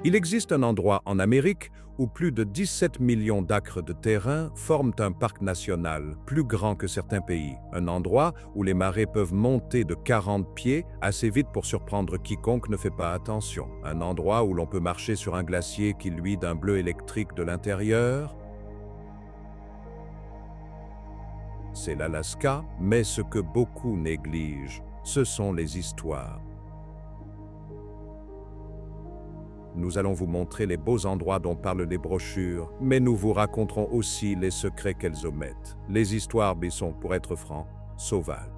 Il existe un endroit en Amérique où plus de 17 millions d'acres de terrain forment un parc national, plus grand que certains pays. Un endroit où les marées peuvent monter de 40 pieds, assez vite pour surprendre quiconque ne fait pas attention. Un endroit où l'on peut marcher sur un glacier qui luit d'un bleu électrique de l'intérieur. C'est l'Alaska, mais ce que beaucoup négligent, ce sont les histoires. Nous allons vous montrer les beaux endroits dont parlent les brochures, mais nous vous raconterons aussi les secrets qu'elles omettent. Les histoires sont, pour être franc, sauvages.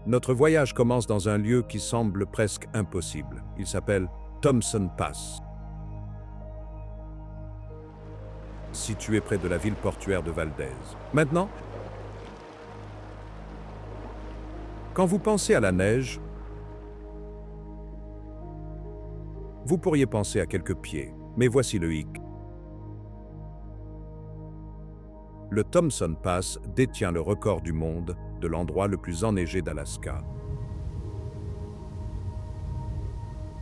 Notre voyage commence dans un lieu qui semble presque impossible. Il s'appelle Thompson Pass. Situé près de la ville portuaire de Valdez. Maintenant, quand vous pensez à la neige, vous pourriez penser à quelques pieds, mais voici le hic. Le Thompson Pass détient le record du monde de l'endroit le plus enneigé d'Alaska.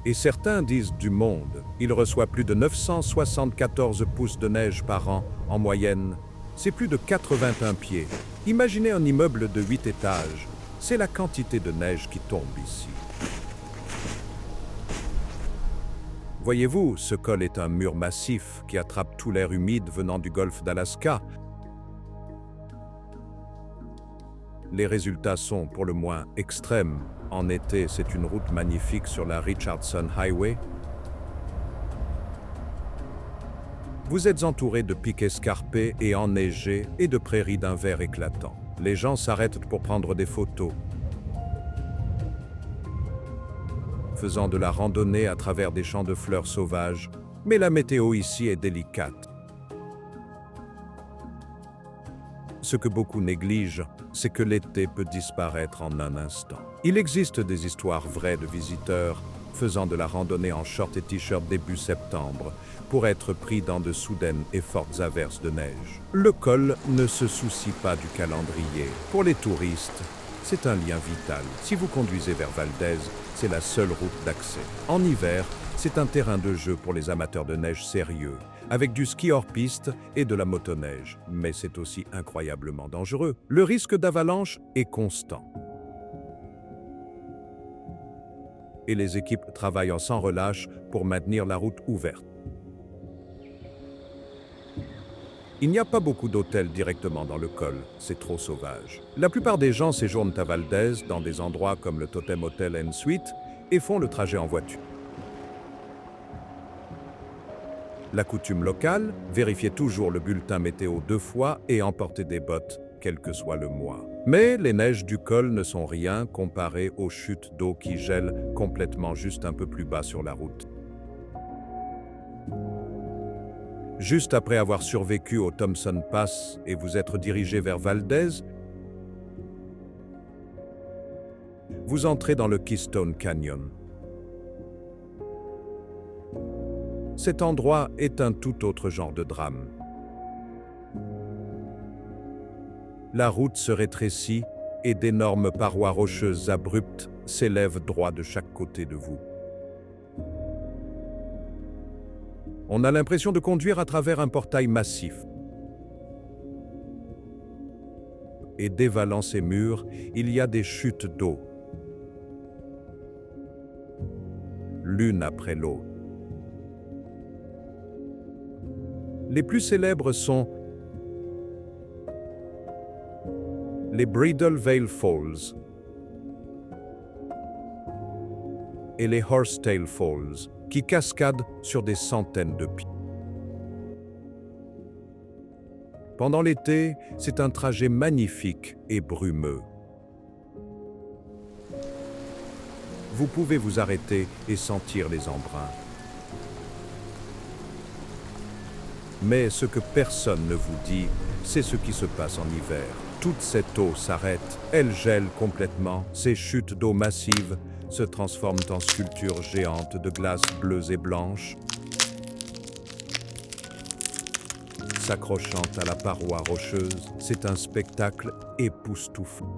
Et certains disent du monde. Il reçoit plus de 974 pouces de neige par an en moyenne. C'est plus de 81 pieds. Imaginez un immeuble de 8 étages. C'est la quantité de neige qui tombe ici. Voyez-vous, ce col est un mur massif qui attrape tout l'air humide venant du golfe d'Alaska. Les résultats sont pour le moins extrêmes. En été, c'est une route magnifique sur la Richardson Highway. Vous êtes entouré de pics escarpés et enneigés et de prairies d'un vert éclatant. Les gens s'arrêtent pour prendre des photos, faisant de la randonnée à travers des champs de fleurs sauvages, mais la météo ici est délicate. Ce que beaucoup négligent, c'est que l'été peut disparaître en un instant. Il existe des histoires vraies de visiteurs faisant de la randonnée en short et t-shirt début septembre pour être pris dans de soudaines et fortes averses de neige. Le col ne se soucie pas du calendrier. Pour les touristes, c'est un lien vital. Si vous conduisez vers Valdez, c'est la seule route d'accès. En hiver, c'est un terrain de jeu pour les amateurs de neige sérieux, avec du ski hors piste et de la motoneige. Mais c'est aussi incroyablement dangereux. Le risque d'avalanche est constant. Et les équipes travaillent sans relâche pour maintenir la route ouverte. Il n'y a pas beaucoup d'hôtels directement dans le col, c'est trop sauvage. La plupart des gens séjournent à Valdez dans des endroits comme le Totem Hotel & Suites et font le trajet en voiture. La coutume locale, vérifiez toujours le bulletin météo 2 fois et emportez des bottes, quel que soit le mois. Mais les neiges du col ne sont rien comparées aux chutes d'eau qui gèlent complètement juste un peu plus bas sur la route. Juste après avoir survécu au Thompson Pass et vous être dirigé vers Valdez, vous entrez dans le Keystone Canyon. Cet endroit est un tout autre genre de drame. La route se rétrécit et d'énormes parois rocheuses abruptes s'élèvent droit de chaque côté de vous. On a l'impression de conduire à travers un portail massif. Et dévalant ces murs, il y a des chutes d'eau, l'une après l'autre. Les plus célèbres sont les Bridal Veil Falls et les Horsetail Falls, qui cascadent sur des centaines de pieds. Pendant l'été, c'est un trajet magnifique et brumeux. Vous pouvez vous arrêter et sentir les embruns. Mais ce que personne ne vous dit, c'est ce qui se passe en hiver. Toute cette eau s'arrête, elle gèle complètement, ces chutes d'eau massives se transforment en sculptures géantes de glace bleues et blanches, s'accrochant à la paroi rocheuse. C'est un spectacle époustouflant.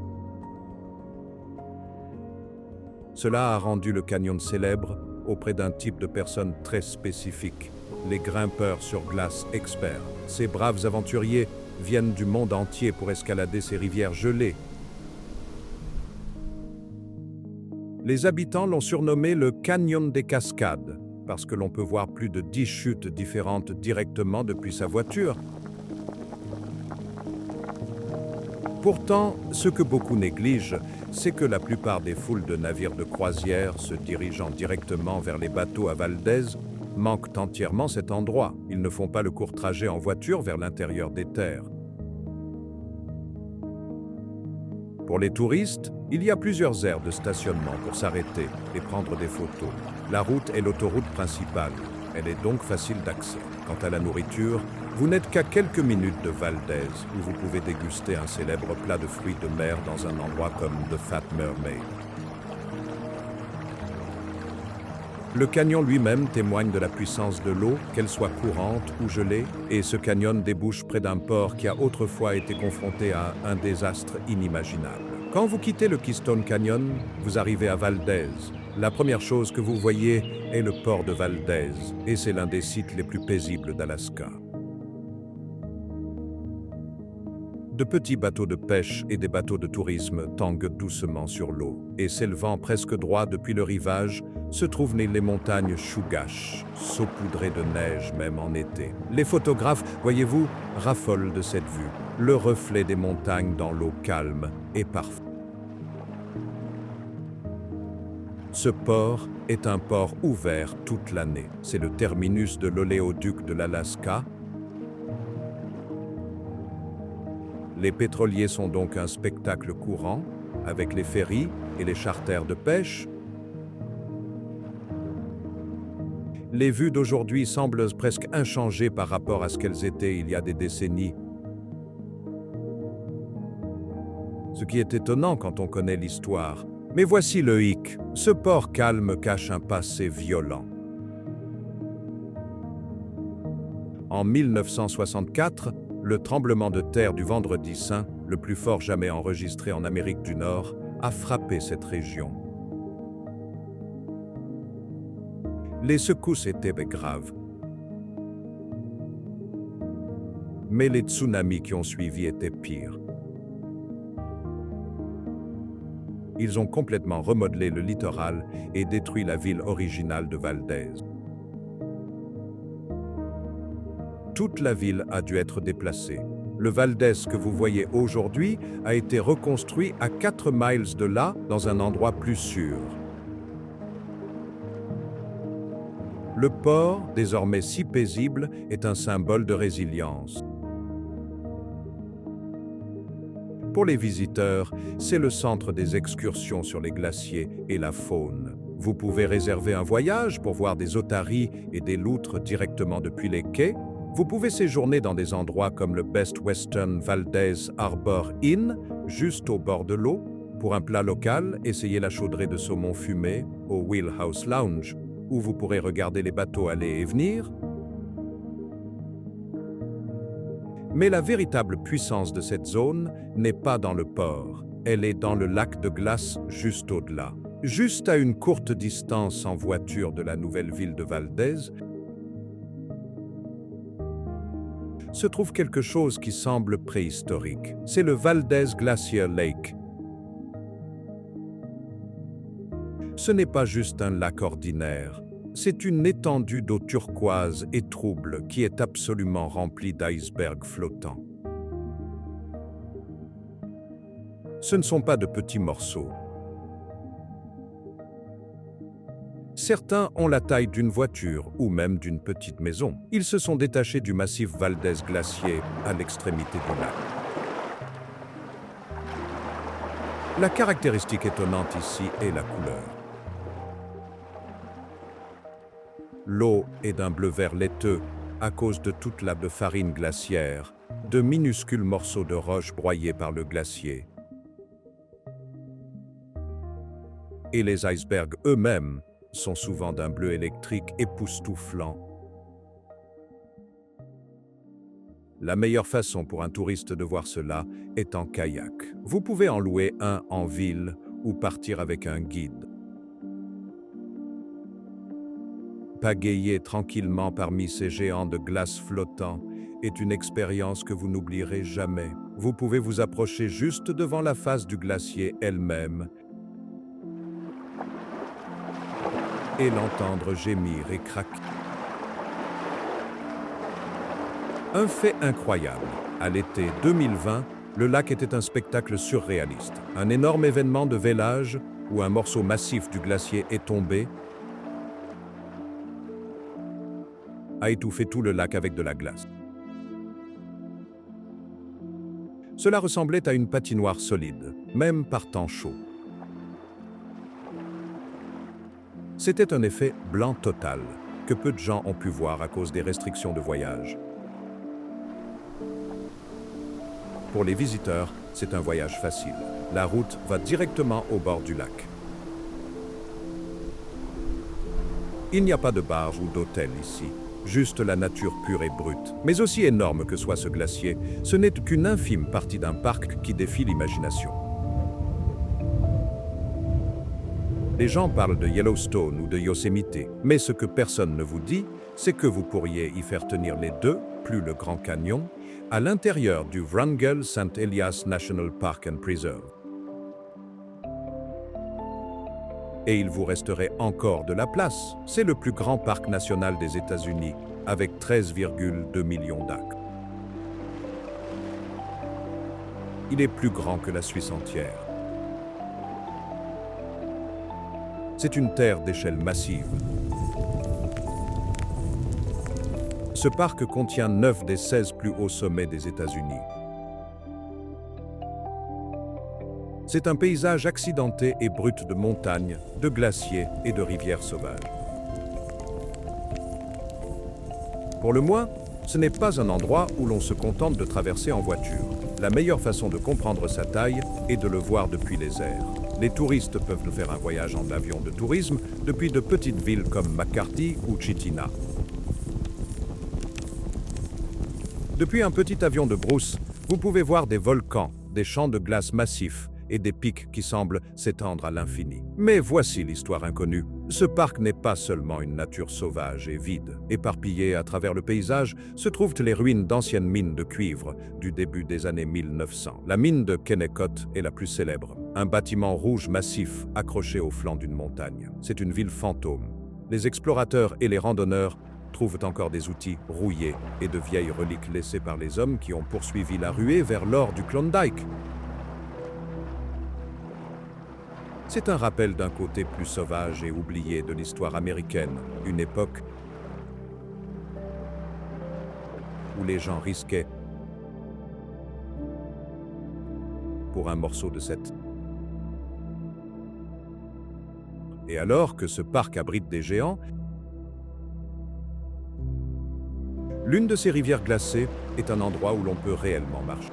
Cela a rendu le canyon célèbre auprès d'un type de personnes très spécifique, les grimpeurs sur glace experts. Ces braves aventuriers viennent du monde entier pour escalader ces rivières gelées. Les habitants l'ont surnommé le Canyon des Cascades, parce que l'on peut voir plus de 10 chutes différentes directement depuis sa voiture. Pourtant, ce que beaucoup négligent, c'est que la plupart des foules de navires de croisière se dirigeant directement vers les bateaux à Valdez manquent entièrement cet endroit. Ils ne font pas le court trajet en voiture vers l'intérieur des terres. Pour les touristes, il y a plusieurs aires de stationnement pour s'arrêter et prendre des photos. La route est l'autoroute principale. Elle est donc facile d'accès. Quant à la nourriture, vous n'êtes qu'à quelques minutes de Valdez, où vous pouvez déguster un célèbre plat de fruits de mer dans un endroit comme The Fat Mermaid. Le canyon lui-même témoigne de la puissance de l'eau, qu'elle soit courante ou gelée, et ce canyon débouche près d'un port qui a autrefois été confronté à un désastre inimaginable. Quand vous quittez le Keystone Canyon, vous arrivez à Valdez. La première chose que vous voyez est le port de Valdez, et c'est l'un des sites les plus paisibles d'Alaska. De petits bateaux de pêche et des bateaux de tourisme tanguent doucement sur l'eau, et s'élevant presque droit depuis le rivage, se trouvent les montagnes Chugach, saupoudrées de neige même en été. Les photographes, voyez-vous, raffolent de cette vue, le reflet des montagnes dans l'eau calme et parfaite. Ce port est un port ouvert toute l'année. C'est le terminus de l'oléoduc de l'Alaska. Les pétroliers sont donc un spectacle courant, avec les ferries et les charters de pêche. Les vues d'aujourd'hui semblent presque inchangées par rapport à ce qu'elles étaient il y a des décennies. Ce qui est étonnant quand on connaît l'histoire. Mais voici le hic. Ce port calme cache un passé violent. En 1964, le tremblement de terre du Vendredi Saint, le plus fort jamais enregistré en Amérique du Nord, a frappé cette région. Les secousses étaient graves. Mais les tsunamis qui ont suivi étaient pires. Ils ont complètement remodelé le littoral et détruit la ville originale de Valdez. Toute la ville a dû être déplacée. Le Valdez que vous voyez aujourd'hui a été reconstruit à 4 miles de là, dans un endroit plus sûr. Le port, désormais si paisible, est un symbole de résilience. Pour les visiteurs, c'est le centre des excursions sur les glaciers et la faune. Vous pouvez réserver un voyage pour voir des otaries et des loutres directement depuis les quais. Vous pouvez séjourner dans des endroits comme le Best Western Valdez Harbor Inn, juste au bord de l'eau. Pour un plat local, essayez la chaudrée de saumon fumé au Wheelhouse Lounge, où vous pourrez regarder les bateaux aller et venir. Mais la véritable puissance de cette zone n'est pas dans le port, elle est dans le lac de glace juste au-delà. Juste à une courte distance en voiture de la nouvelle ville de Valdez, se trouve quelque chose qui semble préhistorique. C'est le Valdez Glacier Lake. Ce n'est pas juste un lac ordinaire. C'est une étendue d'eau turquoise et trouble qui est absolument remplie d'icebergs flottants. Ce ne sont pas de petits morceaux. Certains ont la taille d'une voiture ou même d'une petite maison. Ils se sont détachés du massif Valdez glacier à l'extrémité du lac. La caractéristique étonnante ici est la couleur. L'eau est d'un bleu-vert laiteux à cause de toute la farine glaciaire, de minuscules morceaux de roche broyés par le glacier. Et les icebergs eux-mêmes sont souvent d'un bleu électrique époustouflant. La meilleure façon pour un touriste de voir cela est en kayak. Vous pouvez en louer un en ville ou partir avec un guide. pagayer tranquillement parmi ces géants de glace flottants est une expérience que vous n'oublierez jamais. Vous pouvez vous approcher juste devant la face du glacier elle-même et l'entendre gémir et craquer. Un fait incroyable. À l'été 2020, le lac était un spectacle surréaliste. Un énorme événement de vélage où un morceau massif du glacier est tombé a étouffé tout le lac avec de la glace. Cela ressemblait à une patinoire solide, même par temps chaud. C'était un effet blanc total, que peu de gens ont pu voir à cause des restrictions de voyage. Pour les visiteurs, c'est un voyage facile. La route va directement au bord du lac. Il n'y a pas de bar ou d'hôtel ici, juste la nature pure et brute. Mais aussi énorme que soit ce glacier, ce n'est qu'une infime partie d'un parc qui défie l'imagination. Les gens parlent de Yellowstone ou de Yosemite, mais ce que personne ne vous dit, c'est que vous pourriez y faire tenir les deux, plus le Grand Canyon, à l'intérieur du Wrangell St. Elias National Park and Preserve. Et il vous resterait encore de la place. C'est le plus grand parc national des États-Unis, avec 13,2 millions d'acres. Il est plus grand que la Suisse entière. C'est une terre d'échelle massive. Ce parc contient 9 des 16 plus hauts sommets des États-Unis. C'est un paysage accidenté et brut de montagnes, de glaciers et de rivières sauvages. Pour le moins, ce n'est pas un endroit où l'on se contente de traverser en voiture. La meilleure façon de comprendre sa taille est de le voir depuis les airs. Les touristes peuvent faire un voyage en avion de tourisme depuis de petites villes comme McCarthy ou Chitina. Depuis un petit avion de brousse, vous pouvez voir des volcans, des champs de glace massifs et des pics qui semblent s'étendre à l'infini. Mais voici l'histoire inconnue. Ce parc n'est pas seulement une nature sauvage et vide. Éparpillées à travers le paysage se trouvent les ruines d'anciennes mines de cuivre du début des années 1900. La mine de Kennecott est la plus célèbre. Un bâtiment rouge massif accroché au flanc d'une montagne. C'est une ville fantôme. Les explorateurs et les randonneurs trouvent encore des outils rouillés et de vieilles reliques laissées par les hommes qui ont poursuivi la ruée vers l'or du Klondike. C'est un rappel d'un côté plus sauvage et oublié de l'histoire américaine, une époque où les gens risquaient pour un morceau de cette. Et alors que ce parc abrite des géants, l'une de ces rivières glacées est un endroit où l'on peut réellement marcher.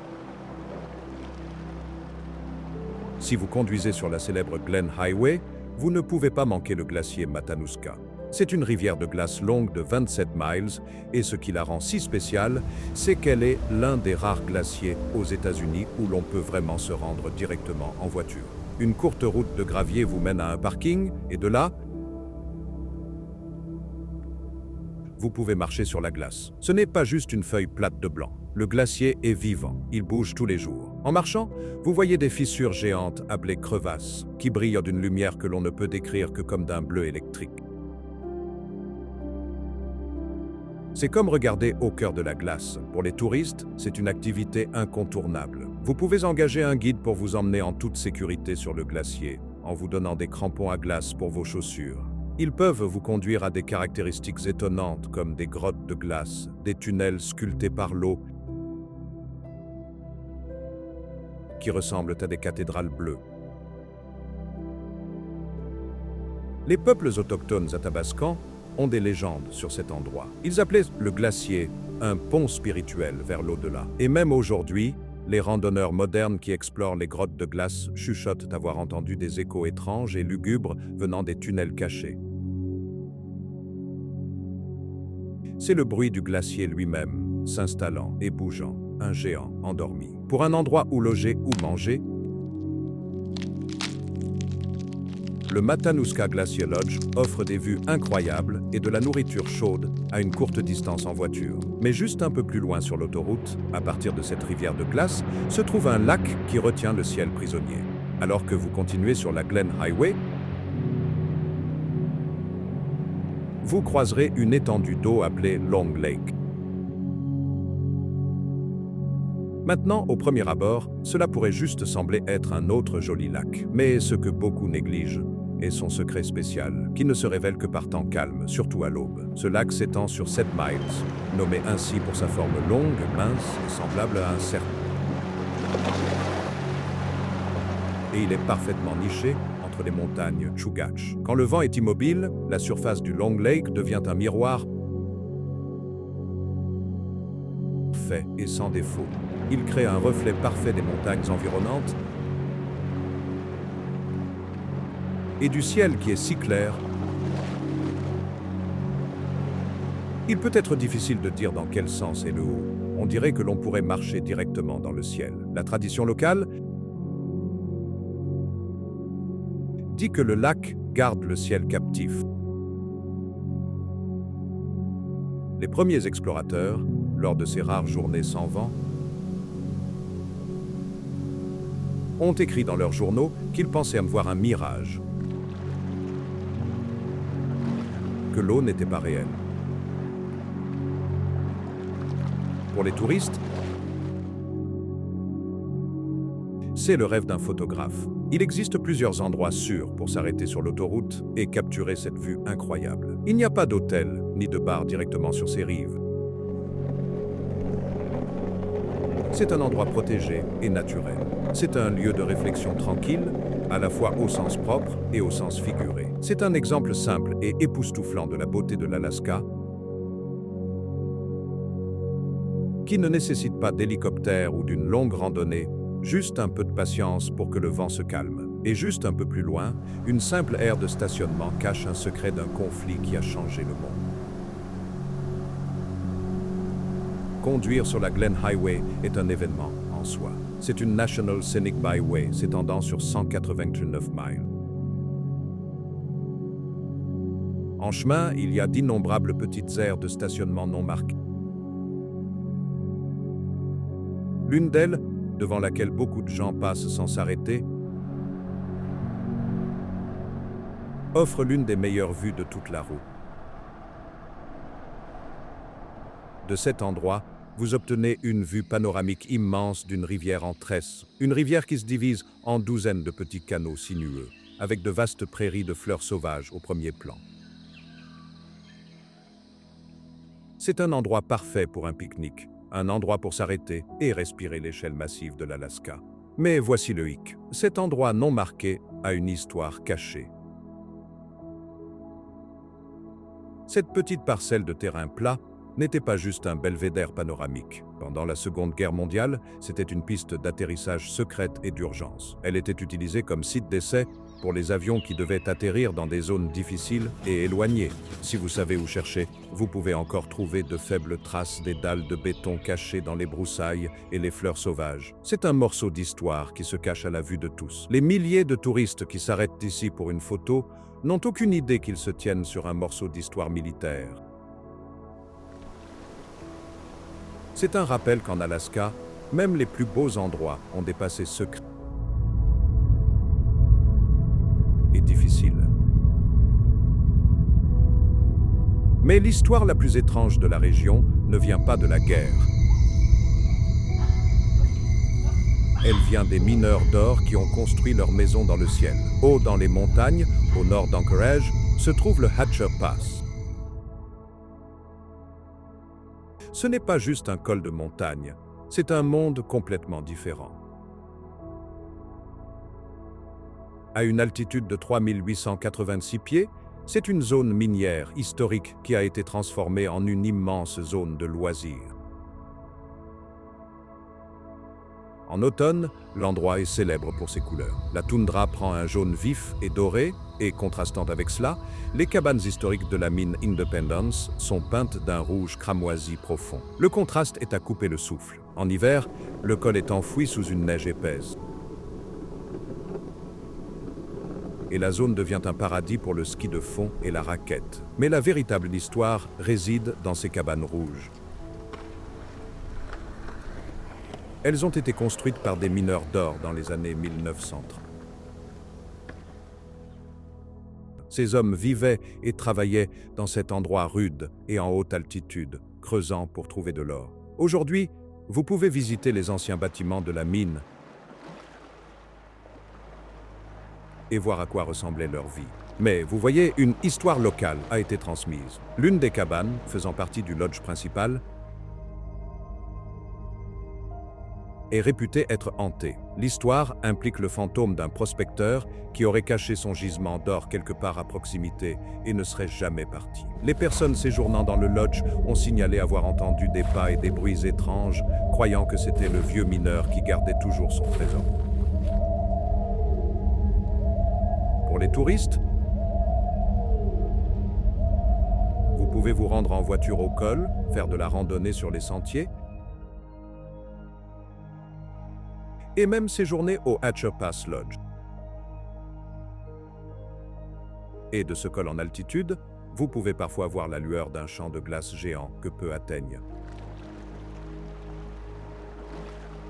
Si vous conduisez sur la célèbre Glen Highway, vous ne pouvez pas manquer le glacier Matanuska. C'est une rivière de glace longue de 27 miles et ce qui la rend si spéciale, c'est qu'elle est l'un des rares glaciers aux États-Unis où l'on peut vraiment se rendre directement en voiture. Une courte route de gravier vous mène à un parking et de là, vous pouvez marcher sur la glace. Ce n'est pas juste une feuille plate de blanc. Le glacier est vivant, il bouge tous les jours. En marchant, vous voyez des fissures géantes appelées crevasses, qui brillent d'une lumière que l'on ne peut décrire que comme d'un bleu électrique. C'est comme regarder au cœur de la glace. Pour les touristes, c'est une activité incontournable. Vous pouvez engager un guide pour vous emmener en toute sécurité sur le glacier, en vous donnant des crampons à glace pour vos chaussures. Ils peuvent vous conduire à des caractéristiques étonnantes comme des grottes de glace, des tunnels sculptés par l'eau qui ressemblent à des cathédrales bleues. Les peuples autochtones athabascans ont des légendes sur cet endroit. Ils appelaient le glacier un pont spirituel vers l'au-delà. Et même aujourd'hui, les randonneurs modernes qui explorent les grottes de glace chuchotent avoir entendu des échos étranges et lugubres venant des tunnels cachés. C'est le bruit du glacier lui-même, s'installant et bougeant, un géant endormi. Pour un endroit où loger ou manger, le Matanuska Glacier Lodge offre des vues incroyables et de la nourriture chaude à une courte distance en voiture. Mais juste un peu plus loin sur l'autoroute, à partir de cette rivière de glace, se trouve un lac qui retient le ciel prisonnier. Alors que vous continuez sur la Glen Highway, vous croiserez une étendue d'eau appelée Long Lake. Maintenant, au premier abord, cela pourrait juste sembler être un autre joli lac. Mais ce que beaucoup négligent est son secret spécial, qui ne se révèle que par temps calme, surtout à l'aube. Ce lac s'étend sur 7 miles, nommé ainsi pour sa forme longue, mince et semblable à un cercle. Et il est parfaitement niché entre les montagnes Chugach. Quand le vent est immobile, la surface du Long Lake devient un miroir parfait et sans défaut. Il crée un reflet parfait des montagnes environnantes et du ciel qui est si clair. Il peut être difficile de dire dans quel sens est le haut. On dirait que l'on pourrait marcher directement dans le ciel. La tradition locale dit que le lac garde le ciel captif. Les premiers explorateurs, lors de ces rares journées sans vent, ont écrit dans leurs journaux qu'ils pensaient voir un mirage, que l'eau n'était pas réelle. Pour les touristes, c'est le rêve d'un photographe. Il existe plusieurs endroits sûrs pour s'arrêter sur l'autoroute et capturer cette vue incroyable. Il n'y a pas d'hôtel ni de bar directement sur ces rives. C'est un endroit protégé et naturel. C'est un lieu de réflexion tranquille, à la fois au sens propre et au sens figuré. C'est un exemple simple et époustouflant de la beauté de l'Alaska, qui ne nécessite pas d'hélicoptère ou d'une longue randonnée, juste un peu de patience pour que le vent se calme. Et juste un peu plus loin, une simple aire de stationnement cache un secret d'un conflit qui a changé le monde. Conduire sur la Glen Highway est un événement en soi. C'est une National Scenic Byway s'étendant sur 189 miles. En chemin, il y a d'innombrables petites aires de stationnement non marquées. L'une d'elles, devant laquelle beaucoup de gens passent sans s'arrêter, offre l'une des meilleures vues de toute la route. De cet endroit, vous obtenez une vue panoramique immense d'une rivière en tresse, une rivière qui se divise en douzaines de petits canaux sinueux, avec de vastes prairies de fleurs sauvages au premier plan. C'est un endroit parfait pour un pique-nique, un endroit pour s'arrêter et respirer l'échelle massive de l'Alaska. Mais voici le hic. Cet endroit non marqué a une histoire cachée. Cette petite parcelle de terrain plat n'était pas juste un belvédère panoramique. Pendant la Seconde Guerre mondiale, c'était une piste d'atterrissage secrète et d'urgence. Elle était utilisée comme site d'essai pour les avions qui devaient atterrir dans des zones difficiles et éloignées. Si vous savez où chercher, vous pouvez encore trouver de faibles traces des dalles de béton cachées dans les broussailles et les fleurs sauvages. C'est un morceau d'histoire qui se cache à la vue de tous. Les milliers de touristes qui s'arrêtent ici pour une photo n'ont aucune idée qu'ils se tiennent sur un morceau d'histoire militaire. C'est un rappel qu'en Alaska, même les plus beaux endroits ont des passés secrets et difficiles. Mais l'histoire la plus étrange de la région ne vient pas de la guerre. Elle vient des mineurs d'or qui ont construit leur maison dans le ciel. Haut dans les montagnes, au nord d'Anchorage, se trouve le Hatcher Pass. Ce n'est pas juste un col de montagne, c'est un monde complètement différent. À une altitude de 3886 pieds, c'est une zone minière historique qui a été transformée en une immense zone de loisirs. En automne, l'endroit est célèbre pour ses couleurs. La toundra prend un jaune vif et doré, et contrastant avec cela, les cabanes historiques de la mine Independence sont peintes d'un rouge cramoisi profond. Le contraste est à couper le souffle. En hiver, le col est enfoui sous une neige épaisse. et la zone devient un paradis pour le ski de fond et la raquette. Mais la véritable histoire réside dans ces cabanes rouges. Elles ont été construites par des mineurs d'or dans les années 1930. Ces hommes vivaient et travaillaient dans cet endroit rude et en haute altitude, creusant pour trouver de l'or. Aujourd'hui, vous pouvez visiter les anciens bâtiments de la mine et voir à quoi ressemblait leur vie. Mais vous voyez, une histoire locale a été transmise. L'une des cabanes, faisant partie du lodge principal, est réputée être hantée. L'histoire implique le fantôme d'un prospecteur qui aurait caché son gisement d'or quelque part à proximité et ne serait jamais parti. Les personnes séjournant dans le lodge ont signalé avoir entendu des pas et des bruits étranges, croyant que c'était le vieux mineur qui gardait toujours son trésor. Pour les touristes, vous pouvez vous rendre en voiture au col, faire de la randonnée sur les sentiers, et même séjourner au Hatcher Pass Lodge. Et de ce col en altitude, vous pouvez parfois voir la lueur d'un champ de glace géant que peu atteignent.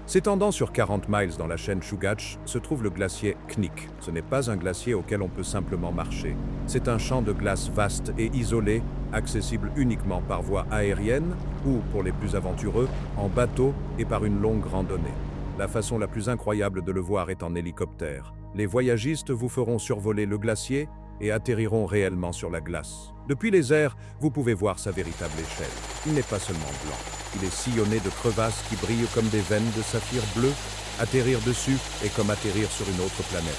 S'étendant sur 40 miles dans la chaîne Chugach se trouve le glacier Knik. Ce n'est pas un glacier auquel on peut simplement marcher. C'est un champ de glace vaste et isolé, accessible uniquement par voie aérienne ou, pour les plus aventureux, en bateau et par une longue randonnée. La façon la plus incroyable de le voir est en hélicoptère. Les voyagistes vous feront survoler le glacier et atterriront réellement sur la glace. Depuis les airs, vous pouvez voir sa véritable échelle. Il n'est pas seulement blanc. Il est sillonné de crevasses qui brillent comme des veines de saphir bleu. Atterrir dessus est comme atterrir sur une autre planète.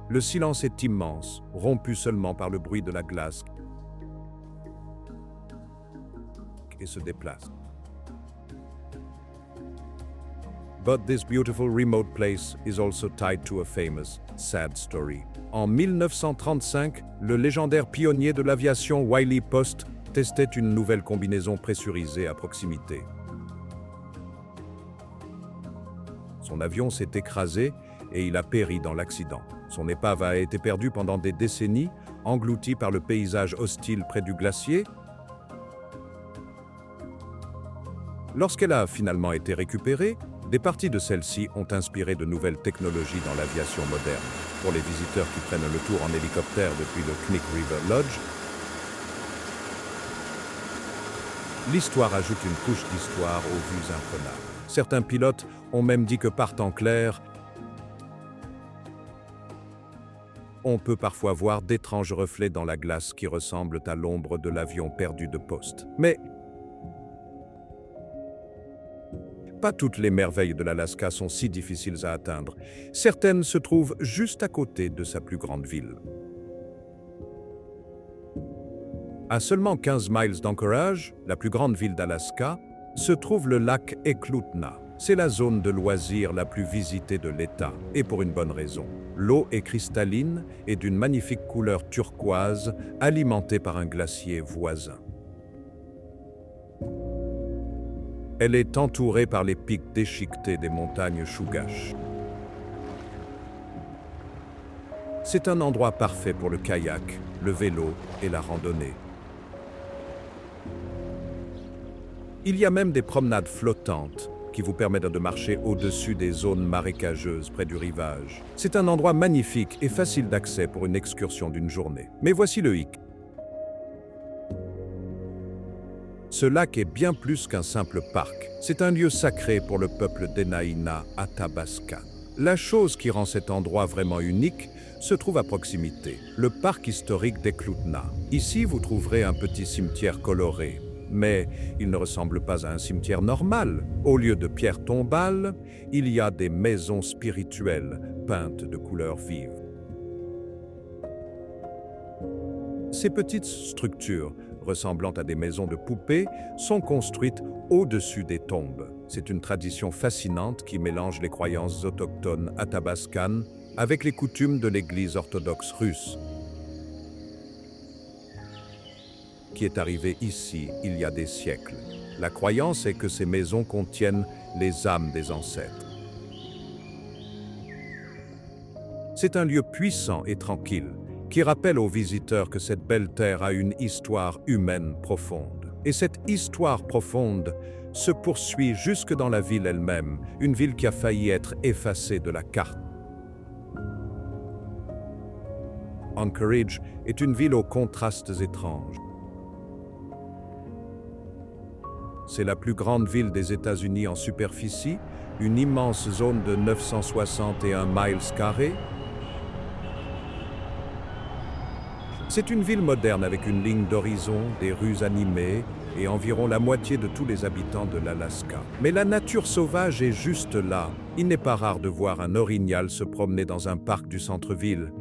Le silence est immense, rompu seulement par le bruit de la glace et se déplace. But this beautiful remote place is also tied to a famous, sad story. En 1935, le légendaire pionnier de l'aviation Wiley Post testait une nouvelle combinaison pressurisée à proximité. Son avion s'est écrasé et il a péri dans l'accident. Son épave a été perdue pendant des décennies, engloutie par le paysage hostile près du glacier. Lorsqu'elle a finalement été récupérée, des parties de celle-ci ont inspiré de nouvelles technologies dans l'aviation moderne. Pour les visiteurs qui prennent le tour en hélicoptère depuis le Knik River Lodge, l'histoire ajoute une couche d'histoire aux vues imprenables. Certains pilotes ont même dit que par temps clair, on peut parfois voir d'étranges reflets dans la glace qui ressemblent à l'ombre de l'avion perdu de Post. Mais pas toutes les merveilles de l'Alaska sont si difficiles à atteindre. Certaines se trouvent juste à côté de sa plus grande ville. À seulement 15 miles d'Anchorage, la plus grande ville d'Alaska, se trouve le lac Eklutna. C'est la zone de loisirs la plus visitée de l'État, et pour une bonne raison. L'eau est cristalline et d'une magnifique couleur turquoise, alimentée par un glacier voisin. Elle est entourée par les pics déchiquetés des montagnes Chugach. C'est un endroit parfait pour le kayak, le vélo et la randonnée. Il y a même des promenades flottantes qui vous permettent de marcher au-dessus des zones marécageuses près du rivage. C'est un endroit magnifique et facile d'accès pour une excursion d'une journée. Mais voici le hic. Ce lac est bien plus qu'un simple parc. C'est un lieu sacré pour le peuple Dena'ina Athabascan. La chose qui rend cet endroit vraiment unique se trouve à proximité, le parc historique d'Eklutna. Ici, vous trouverez un petit cimetière coloré, mais il ne ressemble pas à un cimetière normal. Au lieu de pierres tombales, il y a des maisons spirituelles peintes de couleurs vives. Ces petites structures, ressemblant à des maisons de poupées, sont construites au-dessus des tombes. C'est une tradition fascinante qui mélange les croyances autochtones athabascanes avec les coutumes de l'Église orthodoxe russe, qui est arrivée ici il y a des siècles. La croyance est que ces maisons contiennent les âmes des ancêtres. C'est un lieu puissant et tranquille, qui rappelle aux visiteurs que cette belle terre a une histoire humaine profonde. Et cette histoire profonde se poursuit jusque dans la ville elle-même, une ville qui a failli être effacée de la carte. Anchorage est une ville aux contrastes étranges. C'est la plus grande ville des États-Unis en superficie, une immense zone de 961 miles carrés. C'est une ville moderne avec une ligne d'horizon, des rues animées et environ la moitié de tous les habitants de l'Alaska. Mais la nature sauvage est juste là. Il n'est pas rare de voir un orignal se promener dans un parc du centre-ville.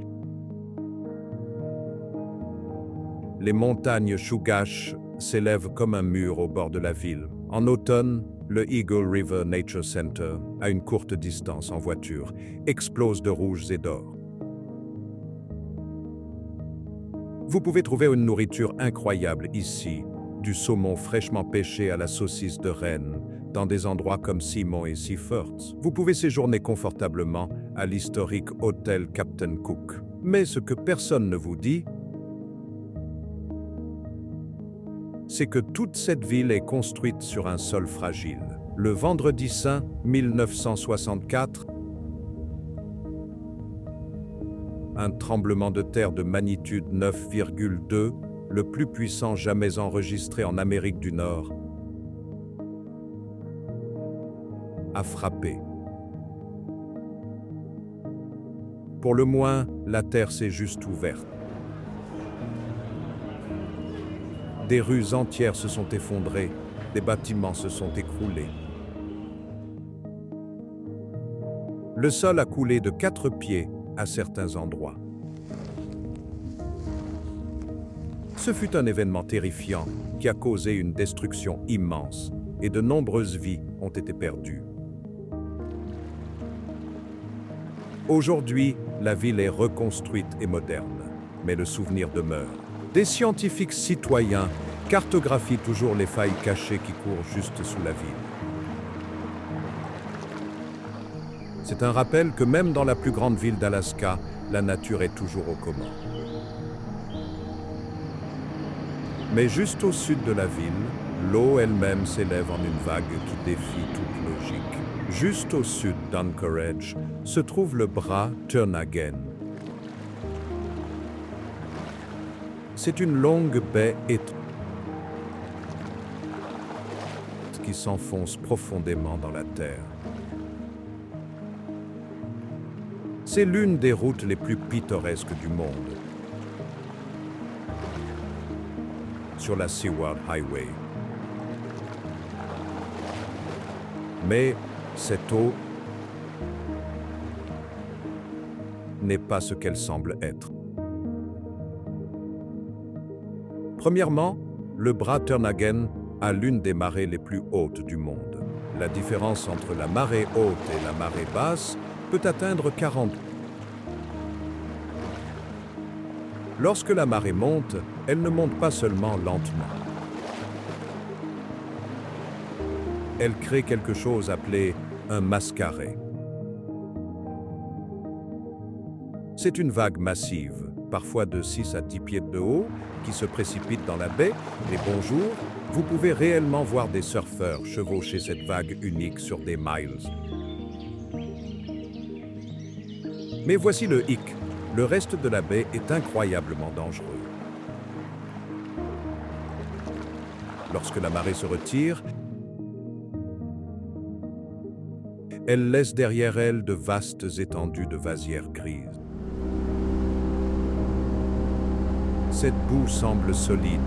Les montagnes Chugach s'élèvent comme un mur au bord de la ville. En automne, le Eagle River Nature Center, à une courte distance en voiture, explose de rouges et d'or. Vous pouvez trouver une nourriture incroyable ici, du saumon fraîchement pêché à la saucisse de renne, dans des endroits comme Simon et Seaforth. Vous pouvez séjourner confortablement à l'historique hôtel Captain Cook. Mais ce que personne ne vous dit, c'est que toute cette ville est construite sur un sol fragile. Le Vendredi Saint 1964, un tremblement de terre de magnitude 9,2, le plus puissant jamais enregistré en Amérique du Nord, a frappé. Pour le moins, la terre s'est juste ouverte. Des rues entières se sont effondrées, des bâtiments se sont écroulés. Le sol a coulé de 4 pieds à certains endroits. Ce fut un événement terrifiant qui a causé une destruction immense et de nombreuses vies ont été perdues. Aujourd'hui, la ville est reconstruite et moderne, mais le souvenir demeure. Des scientifiques citoyens cartographient toujours les failles cachées qui courent juste sous la ville. C'est un rappel que même dans la plus grande ville d'Alaska, la nature est toujours aux commandes. Mais juste au sud de la ville, l'eau elle-même s'élève en une vague qui défie toute logique. Juste au sud d'Anchorage se trouve le bras Turnagain. C'est une longue baie étroite qui s'enfonce profondément dans la terre. C'est l'une des routes les plus pittoresques du monde. Sur la Seward Highway. Mais cette eau n'est pas ce qu'elle semble être. Premièrement, le bras Turnagain a l'une des marées les plus hautes du monde. La différence entre la marée haute et la marée basse peut atteindre 40. Lorsque la marée monte, elle ne monte pas seulement lentement. Elle crée quelque chose appelé un mascaret. C'est une vague massive, parfois de 6 à 10 pieds de haut, qui se précipite dans la baie, et bonjour, vous pouvez réellement voir des surfeurs chevaucher cette vague unique sur des miles. Mais voici le hic. Le reste de la baie est incroyablement dangereux. Lorsque la marée se retire, elle laisse derrière elle de vastes étendues de vasières grises. Cette boue semble solide,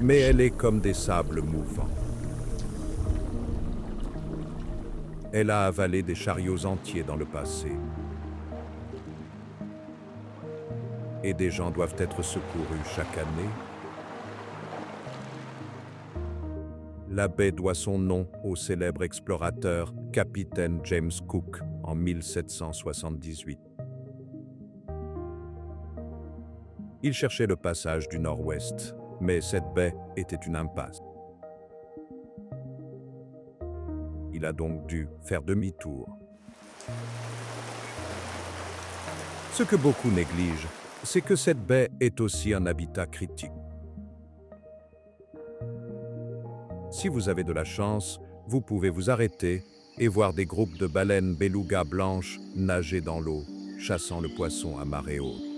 mais elle est comme des sables mouvants. Elle a avalé des chariots entiers dans le passé. Et des gens doivent être secourus chaque année. La baie doit son nom au célèbre explorateur capitaine James Cook en 1778. Il cherchait le passage du nord-ouest, mais cette baie était une impasse. Il a donc dû faire demi-tour. Ce que beaucoup négligent, c'est que cette baie est aussi un habitat critique. Si vous avez de la chance, vous pouvez vous arrêter et voir des groupes de baleines beluga blanches nager dans l'eau, chassant le poisson à marée haute.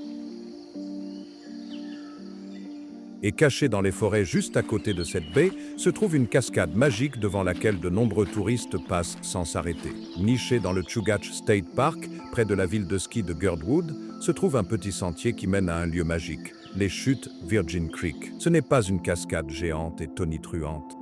Et cachée dans les forêts juste à côté de cette baie, se trouve une cascade magique devant laquelle de nombreux touristes passent sans s'arrêter. Niché dans le Chugach State Park, près de la ville de ski de Girdwood, se trouve un petit sentier qui mène à un lieu magique, les chutes Virgin Creek. Ce n'est pas une cascade géante et tonitruante.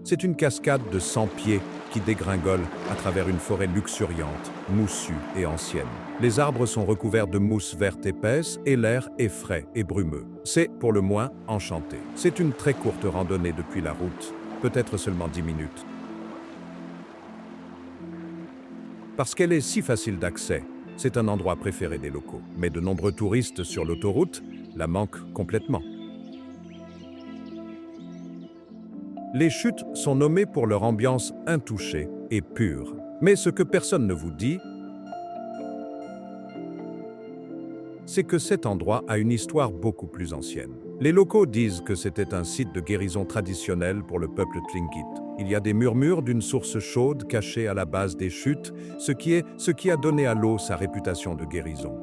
C'est une cascade de 100 pieds qui dégringole à travers une forêt luxuriante, moussue et ancienne. Les arbres sont recouverts de mousse verte épaisse et l'air est frais et brumeux. C'est, pour le moins, enchanté. C'est une très courte randonnée depuis la route, peut-être seulement 10 minutes. Parce qu'elle est si facile d'accès, c'est un endroit préféré des locaux. Mais de nombreux touristes sur l'autoroute la manquent complètement. Les chutes sont nommées pour leur ambiance intouchée et pure. Mais ce que personne ne vous dit, c'est que cet endroit a une histoire beaucoup plus ancienne. Les locaux disent que c'était un site de guérison traditionnel pour le peuple Tlingit. Il y a des murmures d'une source chaude cachée à la base des chutes, ce qui a donné à l'eau sa réputation de guérison.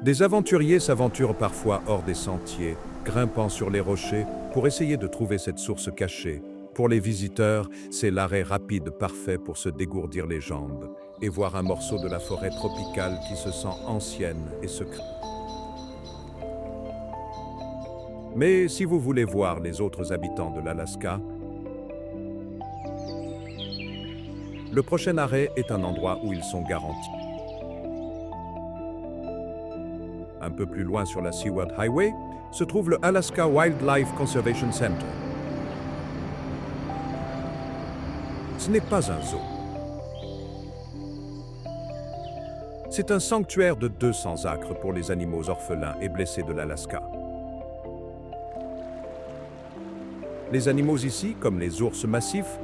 Des aventuriers s'aventurent parfois hors des sentiers, grimpant sur les rochers pour essayer de trouver cette source cachée. Pour les visiteurs, c'est l'arrêt rapide parfait pour se dégourdir les jambes et voir un morceau de la forêt tropicale qui se sent ancienne et secrète. Mais si vous voulez voir les autres habitants de l'Alaska, le prochain arrêt est un endroit où ils sont garantis. Un peu plus loin sur la Seward Highway, se trouve le Alaska Wildlife Conservation Center. Ce n'est pas un zoo. C'est un sanctuaire de 200 acres pour les animaux orphelins et blessés de l'Alaska. Les animaux ici, comme les ours massifs,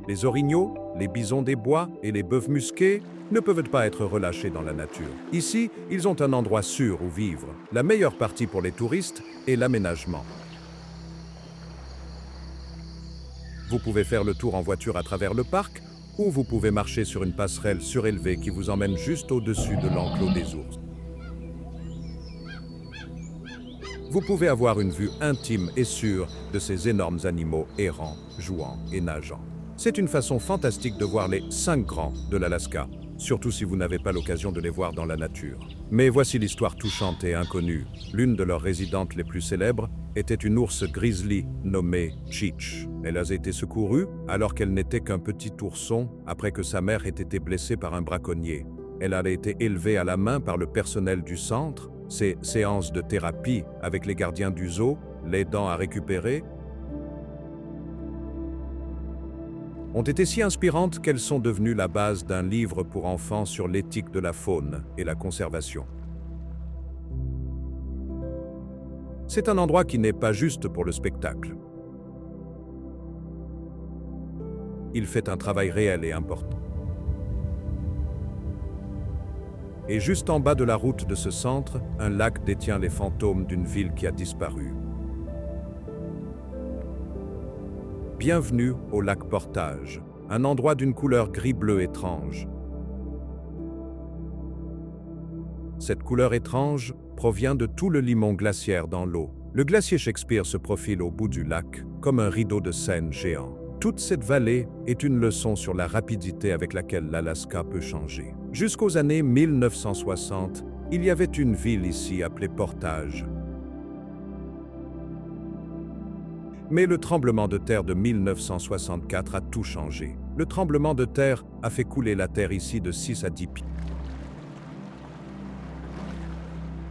les orignaux, les bisons des bois et les bœufs musqués, ne peuvent pas être relâchés dans la nature. Ici, ils ont un endroit sûr où vivre. La meilleure partie pour les touristes est l'aménagement. Vous pouvez faire le tour en voiture à travers le parc, ou vous pouvez marcher sur une passerelle surélevée qui vous emmène juste au-dessus de l'enclos des ours. Vous pouvez avoir une vue intime et sûre de ces énormes animaux errants, jouant et nageant. C'est une façon fantastique de voir les 5 grands de l'Alaska, surtout si vous n'avez pas l'occasion de les voir dans la nature. Mais voici l'histoire touchante et inconnue. L'une de leurs résidentes les plus célèbres était une ours grizzly nommée Cheech. Elle a été secourue alors qu'elle n'était qu'un petit ourson après que sa mère ait été blessée par un braconnier. Elle a été élevée à la main par le personnel du centre. Ces séances de thérapie avec les gardiens du zoo, l'aidant à récupérer, ont été si inspirantes qu'elles sont devenues la base d'un livre pour enfants sur l'éthique de la faune et la conservation. C'est un endroit qui n'est pas juste pour le spectacle. Il fait un travail réel et important. Et juste en bas de la route de ce centre, un lac détient les fantômes d'une ville qui a disparu. Bienvenue au lac Portage, un endroit d'une couleur gris-bleu étrange. Cette couleur étrange provient de tout le limon glaciaire dans l'eau. Le glacier Shakespeare se profile au bout du lac, comme un rideau de Seine géant. Toute cette vallée est une leçon sur la rapidité avec laquelle l'Alaska peut changer. Jusqu'aux années 1960, il y avait une ville ici appelée Portage. Mais le tremblement de terre de 1964 a tout changé. Le tremblement de terre a fait couler la terre ici de 6 à 10 pieds.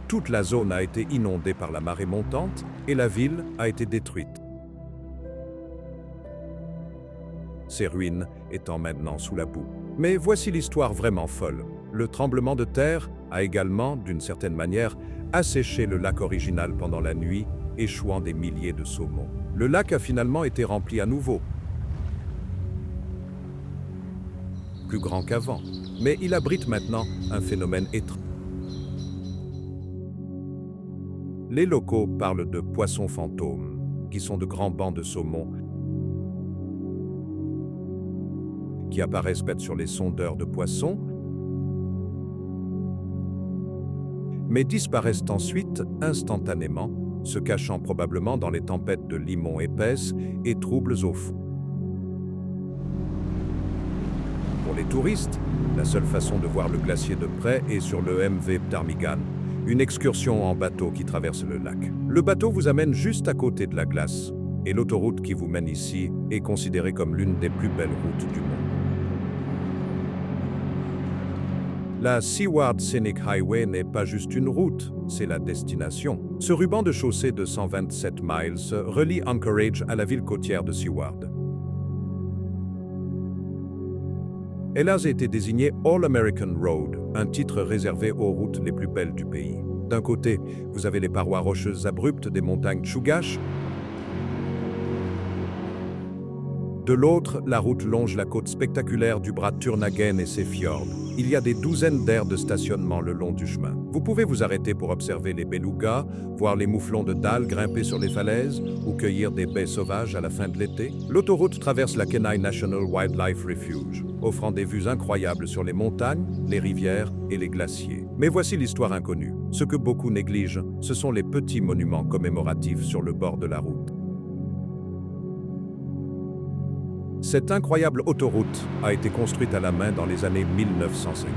Toute la zone a été inondée par la marée montante et la ville a été détruite. Ses ruines étant maintenant sous la boue. Mais voici l'histoire vraiment folle. Le tremblement de terre a également, d'une certaine manière, asséché le lac original pendant la nuit, échouant des milliers de saumons. Le lac a finalement été rempli à nouveau, plus grand qu'avant. Mais il abrite maintenant un phénomène étrange. Les locaux parlent de poissons fantômes, qui sont de grands bancs de saumon qui apparaissent peut-être sur les sondeurs de poissons, mais disparaissent ensuite instantanément, se cachant probablement dans les tempêtes de limon épaisses et troubles au fond. Pour les touristes, la seule façon de voir le glacier de près est sur le MV Ptarmigan, une excursion en bateau qui traverse le lac. Le bateau vous amène juste à côté de la glace, et l'autoroute qui vous mène ici est considérée comme l'une des plus belles routes du monde. La Seaward Scenic Highway n'est pas juste une route, c'est la destination. Ce ruban de chaussée de 127 miles relie Anchorage à la ville côtière de Seward. Elle a été désignée All American Road, un titre réservé aux routes les plus belles du pays. D'un côté, vous avez les parois rocheuses abruptes des montagnes Chugach. De l'autre, la route longe la côte spectaculaire du bras Turnhagen et ses fjords. Il y a des douzaines d'aires de stationnement le long du chemin. Vous pouvez vous arrêter pour observer les belugas, voir les mouflons de Dall grimper sur les falaises ou cueillir des baies sauvages à la fin de l'été. L'autoroute traverse la Kenai National Wildlife Refuge, offrant des vues incroyables sur les montagnes, les rivières et les glaciers. Mais voici l'histoire inconnue. Ce que beaucoup négligent, ce sont les petits monuments commémoratifs sur le bord de la route. Cette incroyable autoroute a été construite à la main dans les années 1950.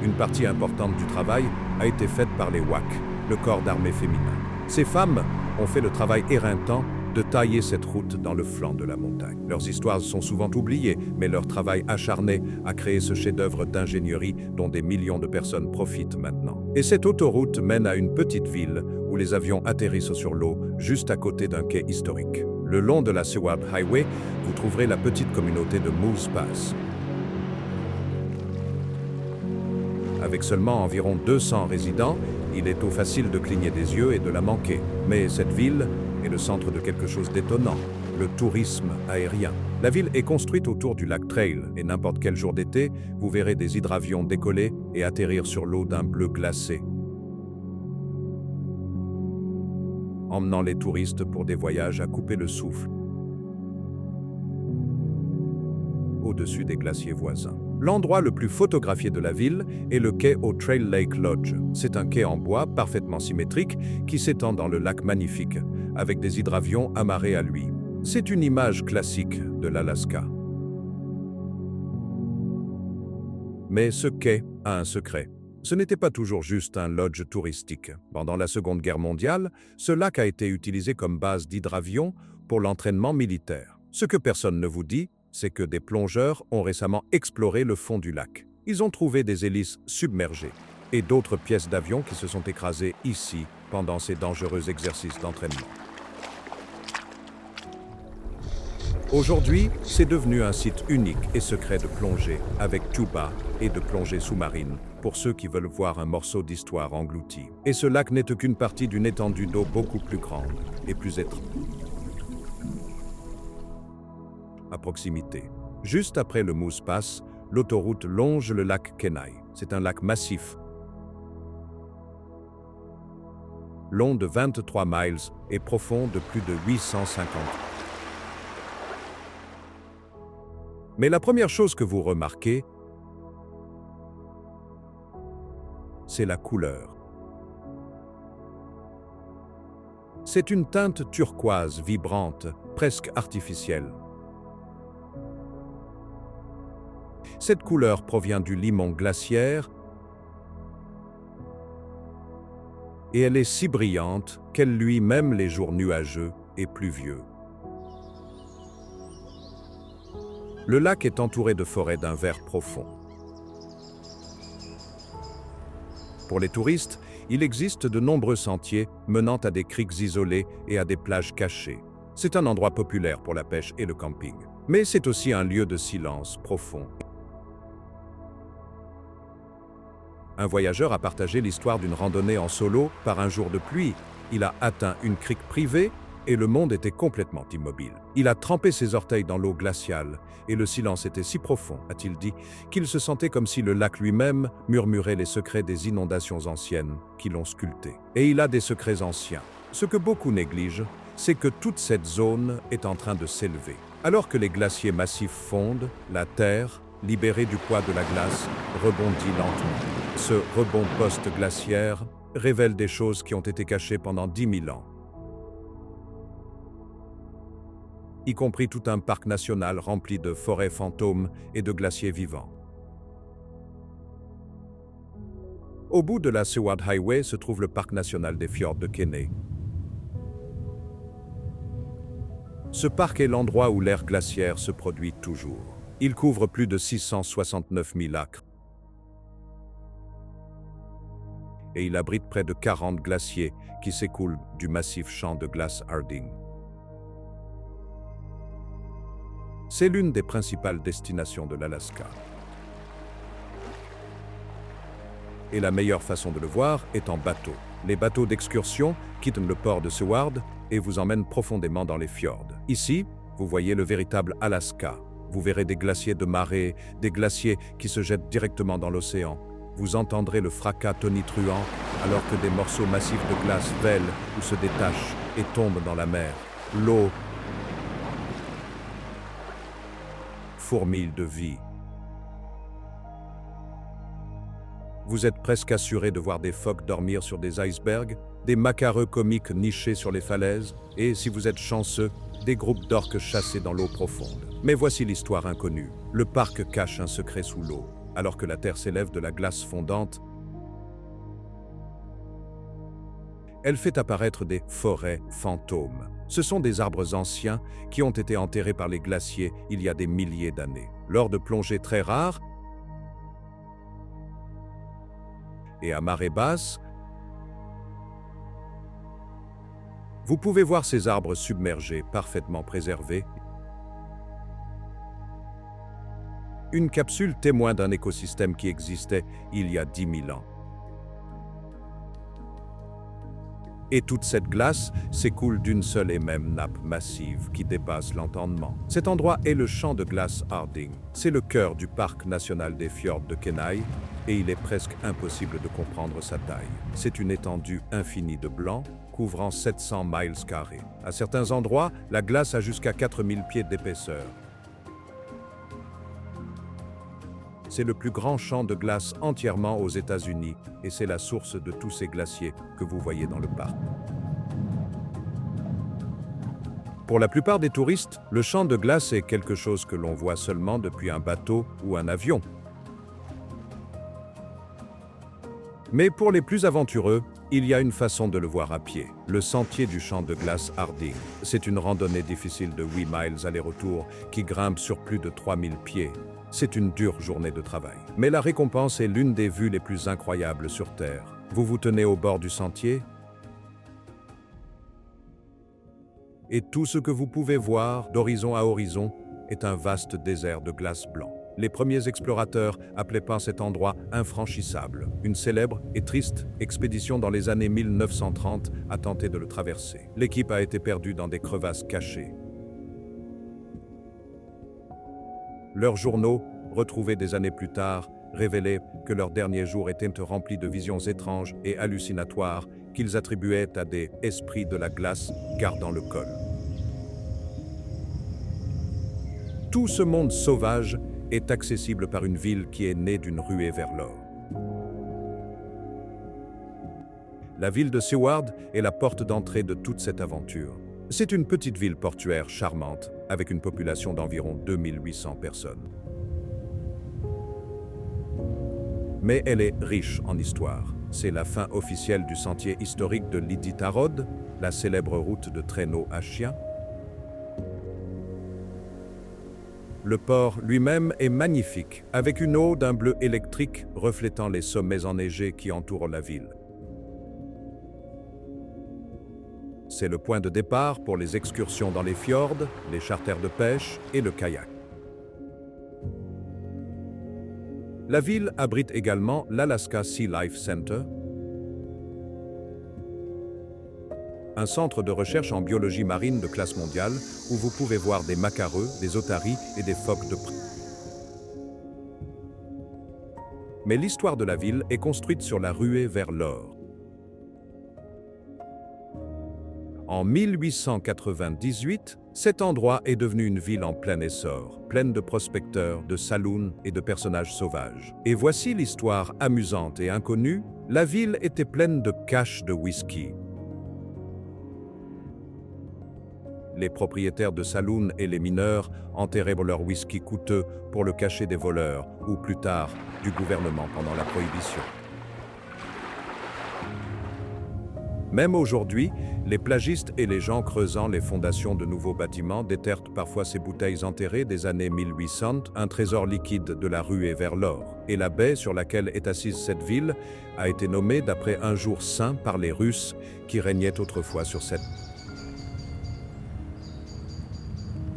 Une partie importante du travail a été faite par les WAC, le corps d'armée féminin. Ces femmes ont fait le travail éreintant de tailler cette route dans le flanc de la montagne. Leurs histoires sont souvent oubliées, mais leur travail acharné a créé ce chef-d'œuvre d'ingénierie dont des millions de personnes profitent maintenant. Et cette autoroute mène à une petite ville où les avions atterrissent sur l'eau, juste à côté d'un quai historique. Le long de la Seward Highway, vous trouverez la petite communauté de Moose Pass. Avec seulement environ 200 résidents, il est tout facile de cligner des yeux et de la manquer. Mais cette ville est le centre de quelque chose d'étonnant, le tourisme aérien. La ville est construite autour du lac Trail et n'importe quel jour d'été, vous verrez des hydravions décoller et atterrir sur l'eau d'un bleu glacé, emmenant les touristes pour des voyages à couper le souffle au-dessus des glaciers voisins. L'endroit le plus photographié de la ville est le quai au Trail Lake Lodge. C'est un quai en bois parfaitement symétrique qui s'étend dans le lac magnifique, avec des hydravions amarrés à lui. C'est une image classique de l'Alaska. Mais ce quai a un secret. Ce n'était pas toujours juste un lodge touristique. Pendant la Seconde Guerre mondiale, ce lac a été utilisé comme base d'hydravions pour l'entraînement militaire. Ce que personne ne vous dit, c'est que des plongeurs ont récemment exploré le fond du lac. Ils ont trouvé des hélices submergées et d'autres pièces d'avions qui se sont écrasées ici pendant ces dangereux exercices d'entraînement. Aujourd'hui, c'est devenu un site unique et secret de plongée, avec tuba et de plongée sous-marine, pour ceux qui veulent voir un morceau d'histoire englouti. Et ce lac n'est qu'une partie d'une étendue d'eau beaucoup plus grande et plus étroite. À proximité, juste après le Moose Pass, l'autoroute longe le lac Kenai. C'est un lac massif, long de 23 miles et profond de plus de 850. Mais la première chose que vous remarquez, c'est la couleur. C'est une teinte turquoise vibrante, presque artificielle. Cette couleur provient du limon glaciaire et elle est si brillante qu'elle luit même les jours nuageux et pluvieux. Le lac est entouré de forêts d'un vert profond. Pour les touristes, il existe de nombreux sentiers menant à des criques isolées et à des plages cachées. C'est un endroit populaire pour la pêche et le camping. Mais c'est aussi un lieu de silence profond. Un voyageur a partagé l'histoire d'une randonnée en solo par un jour de pluie. Il a atteint une crique privée et le monde était complètement immobile. Il a trempé ses orteils dans l'eau glaciale, et le silence était si profond, a-t-il dit, qu'il se sentait comme si le lac lui-même murmurait les secrets des inondations anciennes qui l'ont sculpté. Et il a des secrets anciens. Ce que beaucoup négligent, c'est que toute cette zone est en train de s'élever. Alors que les glaciers massifs fondent, la Terre, libérée du poids de la glace, rebondit lentement. Ce rebond post-glaciaire révèle des choses qui ont été cachées pendant 10 000 ans, y compris tout un parc national rempli de forêts fantômes et de glaciers vivants. Au bout de la Seward Highway se trouve le parc national des fjords de Kenai. Ce parc est l'endroit où l'ère glaciaire se produit toujours. Il couvre plus de 669 000 acres. Et il abrite près de 40 glaciers qui s'écoulent du massif champ de glace Harding. C'est l'une des principales destinations de l'Alaska. Et la meilleure façon de le voir est en bateau. Les bateaux d'excursion quittent le port de Seward et vous emmènent profondément dans les fjords. Ici, vous voyez le véritable Alaska. Vous verrez des glaciers de marée, des glaciers qui se jettent directement dans l'océan. Vous entendrez le fracas tonitruant alors que des morceaux massifs de glace vèlent ou se détachent et tombent dans la mer. L'eau fourmille de vie. Vous êtes presque assuré de voir des phoques dormir sur des icebergs, des macareux comiques nichés sur les falaises, et, si vous êtes chanceux, des groupes d'orques chassés dans l'eau profonde. Mais voici l'histoire inconnue. Le parc cache un secret sous l'eau. Alors que la Terre s'élève de la glace fondante, elle fait apparaître des forêts fantômes. Ce sont des arbres anciens qui ont été enterrés par les glaciers il y a des milliers d'années. Lors de plongées très rares et à marée basse, vous pouvez voir ces arbres submergés, parfaitement préservés. Une capsule témoin d'un écosystème qui existait il y a 10 000 ans. Et toute cette glace s'écoule d'une seule et même nappe massive qui dépasse l'entendement. Cet endroit est le champ de glace Harding. C'est le cœur du parc national des fjords de Kenai et il est presque impossible de comprendre sa taille. C'est une étendue infinie de blanc, couvrant 700 miles carrés. À certains endroits, la glace a jusqu'à 4000 pieds d'épaisseur. C'est le plus grand champ de glace entièrement aux États-Unis et c'est la source de tous ces glaciers que vous voyez dans le parc. Pour la plupart des touristes, le champ de glace est quelque chose que l'on voit seulement depuis un bateau ou un avion. Mais pour les plus aventureux, il y a une façon de le voir à pied, le sentier du champ de glace Harding. C'est une randonnée difficile de 8 miles aller-retour qui grimpe sur plus de 3000 pieds. C'est une dure journée de travail. Mais la récompense est l'une des vues les plus incroyables sur Terre. Vous vous tenez au bord du sentier et tout ce que vous pouvez voir d'horizon à horizon est un vaste désert de glace blanc. Les premiers explorateurs appelaient pas cet endroit infranchissable. Une célèbre et triste expédition dans les années 1930 a tenté de le traverser. L'équipe a été perdue dans des crevasses cachées. Leurs journaux, retrouvés des années plus tard, révélaient que leurs derniers jours étaient remplis de visions étranges et hallucinatoires qu'ils attribuaient à des esprits de la glace gardant le col. Tout ce monde sauvage est accessible par une ville qui est née d'une ruée vers l'or. La ville de Seward est la porte d'entrée de toute cette aventure. C'est une petite ville portuaire charmante, avec une population d'environ 2800 personnes. Mais elle est riche en histoire. C'est la fin officielle du sentier historique de l'Iditarod, la célèbre route de traîneau à chiens. Le port lui-même est magnifique, avec une eau d'un bleu électrique reflétant les sommets enneigés qui entourent la ville. C'est le point de départ pour les excursions dans les fjords, les charters de pêche et le kayak. La ville abrite également l'Alaska Sea Life Center, un centre de recherche en biologie marine de classe mondiale où vous pouvez voir des macareux, des otaries et des phoques de près. Mais l'histoire de la ville est construite sur la ruée vers l'or. En 1898, cet endroit est devenu une ville en plein essor, pleine de prospecteurs, de saloons et de personnages sauvages. Et voici l'histoire amusante et inconnue. La ville était pleine de caches de whisky. Les propriétaires de saloons et les mineurs enterraient leur whisky coûteux pour le cacher des voleurs, ou plus tard, du gouvernement pendant la Prohibition. Même aujourd'hui, les plagistes et les gens creusant les fondations de nouveaux bâtiments déterrent parfois ces bouteilles enterrées des années 1800, un trésor liquide de la ruée vers l'or. Et la baie sur laquelle est assise cette ville a été nommée d'après un jour saint par les Russes qui régnaient autrefois sur cette.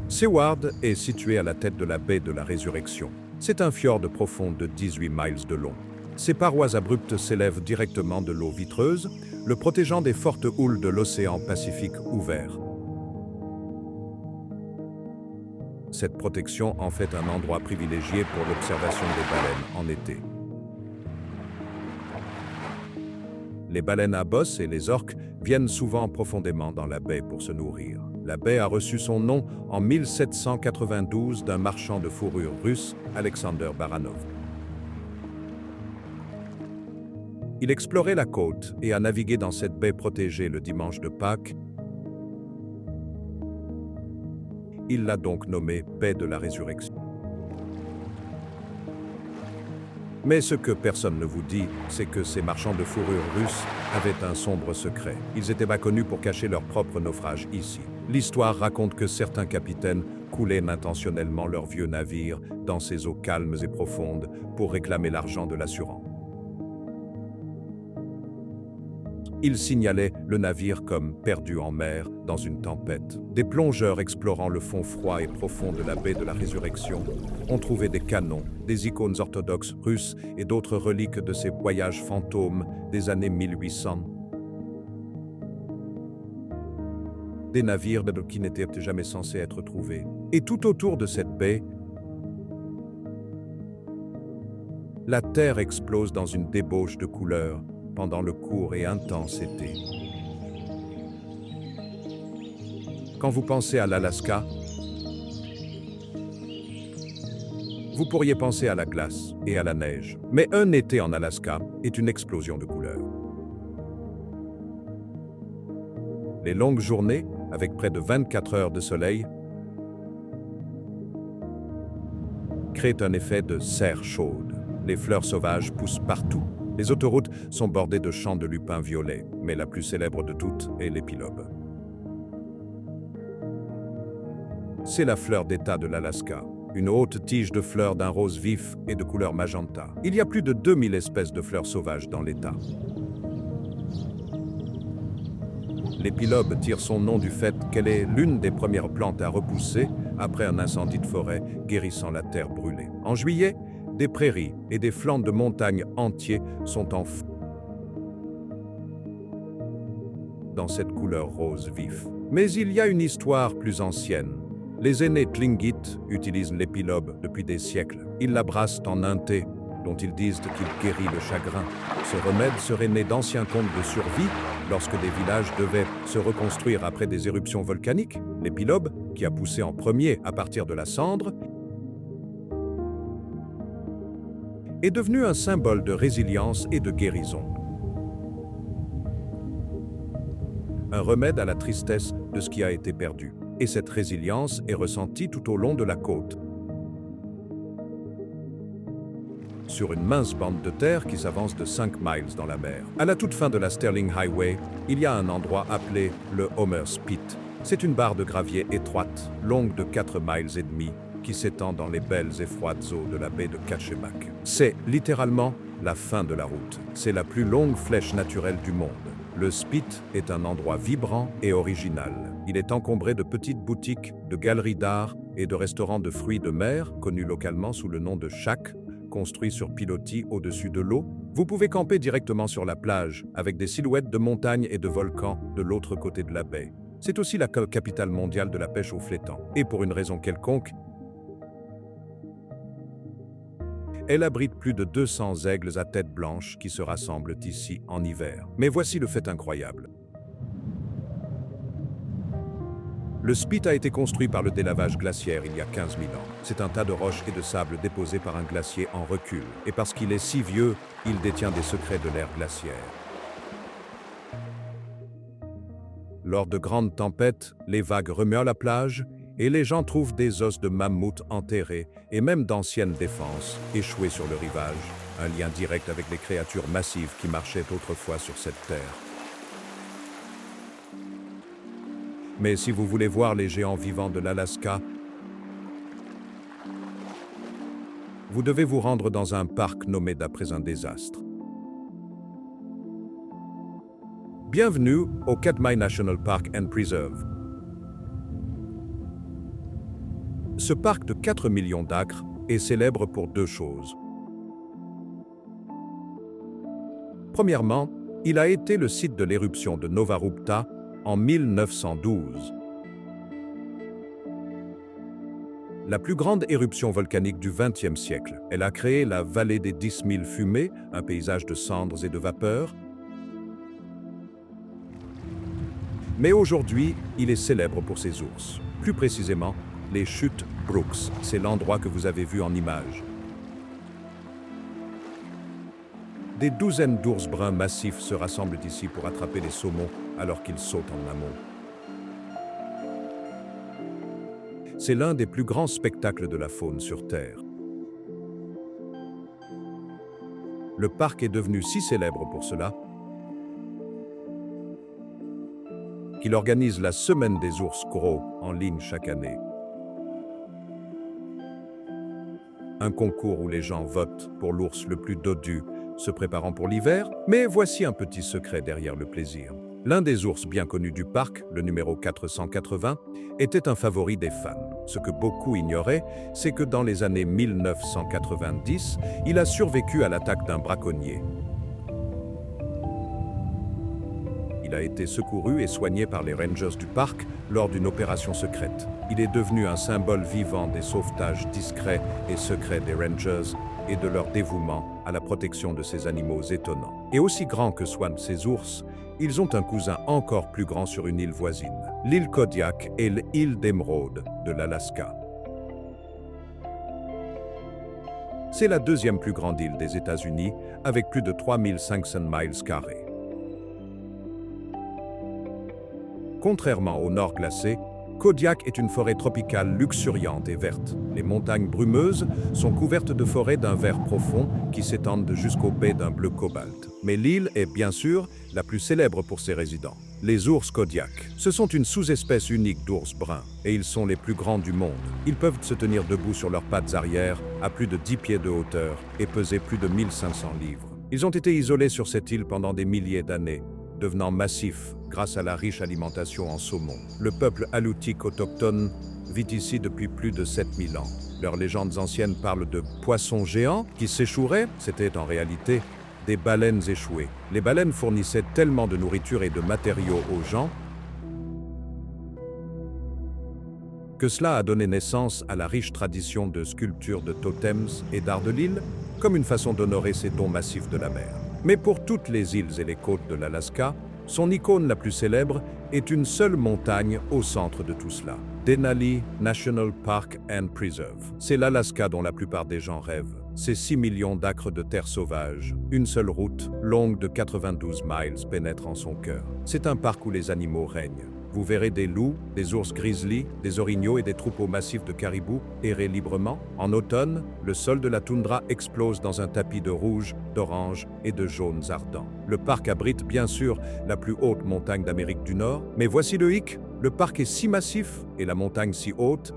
Seward est situé à la tête de la baie de la Résurrection. C'est un fjord profond de 18 miles de long. Ses parois abruptes s'élèvent directement de l'eau vitreuse, le protégeant des fortes houles de l'océan Pacifique ouvert. Cette protection en fait un endroit privilégié pour l'observation des baleines en été. Les baleines à bosse et les orques viennent souvent profondément dans la baie pour se nourrir. La baie a reçu son nom en 1792 d'un marchand de fourrure russe, Alexander Baranov. Il explorait la côte et a navigué dans cette baie protégée le dimanche de Pâques. Il l'a donc nommée baie de la Résurrection. Mais ce que personne ne vous dit, c'est que ces marchands de fourrure russes avaient un sombre secret. Ils étaient pas connus pour cacher leur propre naufrage ici. L'histoire raconte que certains capitaines coulaient intentionnellement leurs vieux navires dans ces eaux calmes et profondes pour réclamer l'argent de l'assurant. Ils signalaient le navire comme perdu en mer dans une tempête. Des plongeurs explorant le fond froid et profond de la baie de la Résurrection ont trouvé des canons, des icônes orthodoxes russes et d'autres reliques de ces voyages fantômes des années 1800. Des navires qui n'étaient jamais censés être trouvés. Et tout autour de cette baie, la terre explose dans une débauche de couleurs pendant le court et intense été. Quand vous pensez à l'Alaska, vous pourriez penser à la glace et à la neige. Mais un été en Alaska est une explosion de couleurs. Les longues journées, avec près de 24 heures de soleil, créent un effet de serre chaude. Les fleurs sauvages poussent partout. Les autoroutes sont bordées de champs de lupins violets, mais la plus célèbre de toutes est l'épilobe. C'est la fleur d'état de l'Alaska, une haute tige de fleurs d'un rose vif et de couleur magenta. Il y a plus de 2000 espèces de fleurs sauvages dans l'État. L'épilobe tire son nom du fait qu'elle est l'une des premières plantes à repousser après un incendie de forêt guérissant la terre brûlée. En juillet, des prairies et des flancs de montagnes entiers sont en feu dans cette couleur rose vif. Mais il y a une histoire plus ancienne. Les aînés Tlingit utilisent l'épilobe depuis des siècles. Ils la brassent en un thé dont ils disent qu'il guérit le chagrin. Ce remède serait né d'anciens contes de survie lorsque des villages devaient se reconstruire après des éruptions volcaniques. L'épilobe, qui a poussé en premier à partir de la cendre, est devenu un symbole de résilience et de guérison. Un remède à la tristesse de ce qui a été perdu. Et cette résilience est ressentie tout au long de la côte. Sur une mince bande de terre qui s'avance de 5 miles dans la mer. À la toute fin de la Sterling Highway, il y a un endroit appelé le Homer Spit. C'est une barre de gravier étroite, longue de 4 miles et demi, qui s'étend dans les belles et froides eaux de la baie de Kachemak. C'est littéralement la fin de la route. C'est la plus longue flèche naturelle du monde. Le Spit est un endroit vibrant et original. Il est encombré de petites boutiques, de galeries d'art et de restaurants de fruits de mer, connus localement sous le nom de shack, construit sur pilotis au-dessus de l'eau. Vous pouvez camper directement sur la plage, avec des silhouettes de montagnes et de volcans de l'autre côté de la baie. C'est aussi la capitale mondiale de la pêche au flétan. Et pour une raison quelconque, elle abrite plus de 200 aigles à tête blanche qui se rassemblent ici en hiver. Mais voici le fait incroyable. Le Spit a été construit par le délavage glaciaire il y a 15 000 ans. C'est un tas de roches et de sable déposés par un glacier en recul. Et parce qu'il est si vieux, il détient des secrets de l'ère glaciaire. Lors de grandes tempêtes, les vagues remuent la plage et les gens trouvent des os de mammouth enterrés et même d'anciennes défenses échouées sur le rivage, un lien direct avec les créatures massives qui marchaient autrefois sur cette terre. Mais si vous voulez voir les géants vivants de l'Alaska, vous devez vous rendre dans un parc nommé d'après un désastre. Bienvenue au Katmai National Park and Preserve. Ce parc de 4 millions d'acres est célèbre pour deux choses. Premièrement, il a été le site de l'éruption de Nova Rupta en 1912. La plus grande éruption volcanique du XXe siècle. Elle a créé la vallée des 10 000 fumées, un paysage de cendres et de vapeur. Mais aujourd'hui, il est célèbre pour ses ours. Plus précisément, les chutes Brooks. C'est l'endroit que vous avez vu en image. Des douzaines d'ours bruns massifs se rassemblent ici pour attraper les saumons alors qu'ils sautent en amont. C'est l'un des plus grands spectacles de la faune sur Terre. Le parc est devenu si célèbre pour cela qu'il organise la Semaine des ours gros en ligne chaque année. Un concours où les gens votent pour l'ours le plus dodu, se préparant pour l'hiver, mais voici un petit secret derrière le plaisir. L'un des ours bien connus du parc, le numéro 480, était un favori des fans. Ce que beaucoup ignoraient, c'est que dans les années 1990, il a survécu à l'attaque d'un braconnier. Il a été secouru et soigné par les rangers du parc lors d'une opération secrète. Il est devenu un symbole vivant des sauvetages discrets et secrets des rangers et de leur dévouement à la protection de ces animaux étonnants. Et aussi grands que soient ces ours, ils ont un cousin encore plus grand sur une île voisine, l'île Kodiak et l'île d'Émeraude de l'Alaska. C'est la deuxième plus grande île des États-Unis, avec plus de 3500 miles carrés. Contrairement au nord glacé, Kodiak est une forêt tropicale luxuriante et verte. Les montagnes brumeuses sont couvertes de forêts d'un vert profond qui s'étendent jusqu'aux baies d'un bleu cobalt. Mais l'île est bien sûr la plus célèbre pour ses résidents. Les ours Kodiak. Ce sont une sous-espèce unique d'ours bruns et ils sont les plus grands du monde. Ils peuvent se tenir debout sur leurs pattes arrière à plus de 10 pieds de hauteur et peser plus de 1500 livres. Ils ont été isolés sur cette île pendant des milliers d'années, devenant massifs grâce à la riche alimentation en saumon. Le peuple aleutique autochtone vit ici depuis plus de 7000 ans. Leurs légendes anciennes parlent de poissons géants qui s'échoueraient. C'était en réalité des baleines échouées. Les baleines fournissaient tellement de nourriture et de matériaux aux gens que cela a donné naissance à la riche tradition de sculpture de totems et d'art de l'île, comme une façon d'honorer ces dons massifs de la mer. Mais pour toutes les îles et les côtes de l'Alaska, son icône la plus célèbre est une seule montagne au centre de tout cela. Denali National Park and Preserve. C'est l'Alaska dont la plupart des gens rêvent. C'est 6 millions d'acres de terre sauvage. Une seule route, longue de 92 miles, pénètre en son cœur. C'est un parc où les animaux règnent. Vous verrez des loups, des ours grizzly, des orignaux et des troupeaux massifs de caribous errer librement. En automne, le sol de la toundra explose dans un tapis de rouge, d'orange et de jaunes ardents. Le parc abrite bien sûr la plus haute montagne d'Amérique du Nord, mais voici le hic, le parc est si massif et la montagne si haute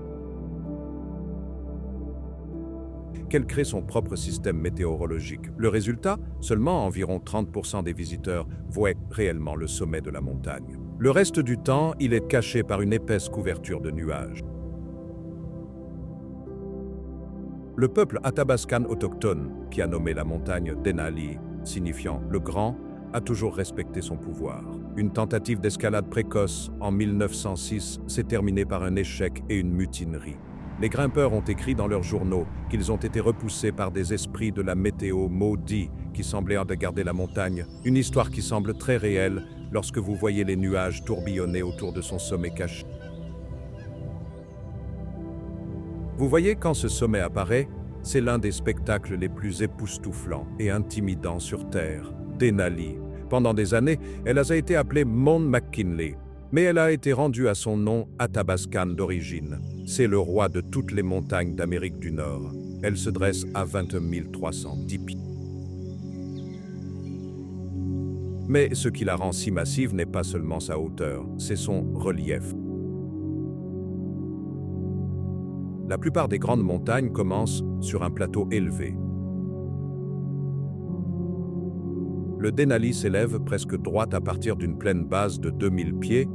qu'elle crée son propre système météorologique. Le résultat, seulement environ 30% des visiteurs voient réellement le sommet de la montagne. Le reste du temps, il est caché par une épaisse couverture de nuages. Le peuple athabascan autochtone, qui a nommé la montagne Denali, signifiant le grand, a toujours respecté son pouvoir. Une tentative d'escalade précoce en 1906 s'est terminée par un échec et une mutinerie. Les grimpeurs ont écrit dans leurs journaux qu'ils ont été repoussés par des esprits de la météo maudits qui semblaient garder la montagne, une histoire qui semble très réelle lorsque vous voyez les nuages tourbillonner autour de son sommet caché. Vous voyez, quand ce sommet apparaît, c'est l'un des spectacles les plus époustouflants et intimidants sur Terre, Denali. Pendant des années, elle a été appelée Mount McKinley, mais elle a été rendue à son nom athabascan d'origine. C'est le roi de toutes les montagnes d'Amérique du Nord. Elle se dresse à 21 310 pieds. Mais ce qui la rend si massive n'est pas seulement sa hauteur, c'est son relief. La plupart des grandes montagnes commencent sur un plateau élevé. Le Denali s'élève presque droite à partir d'une plaine base de 2000 pieds,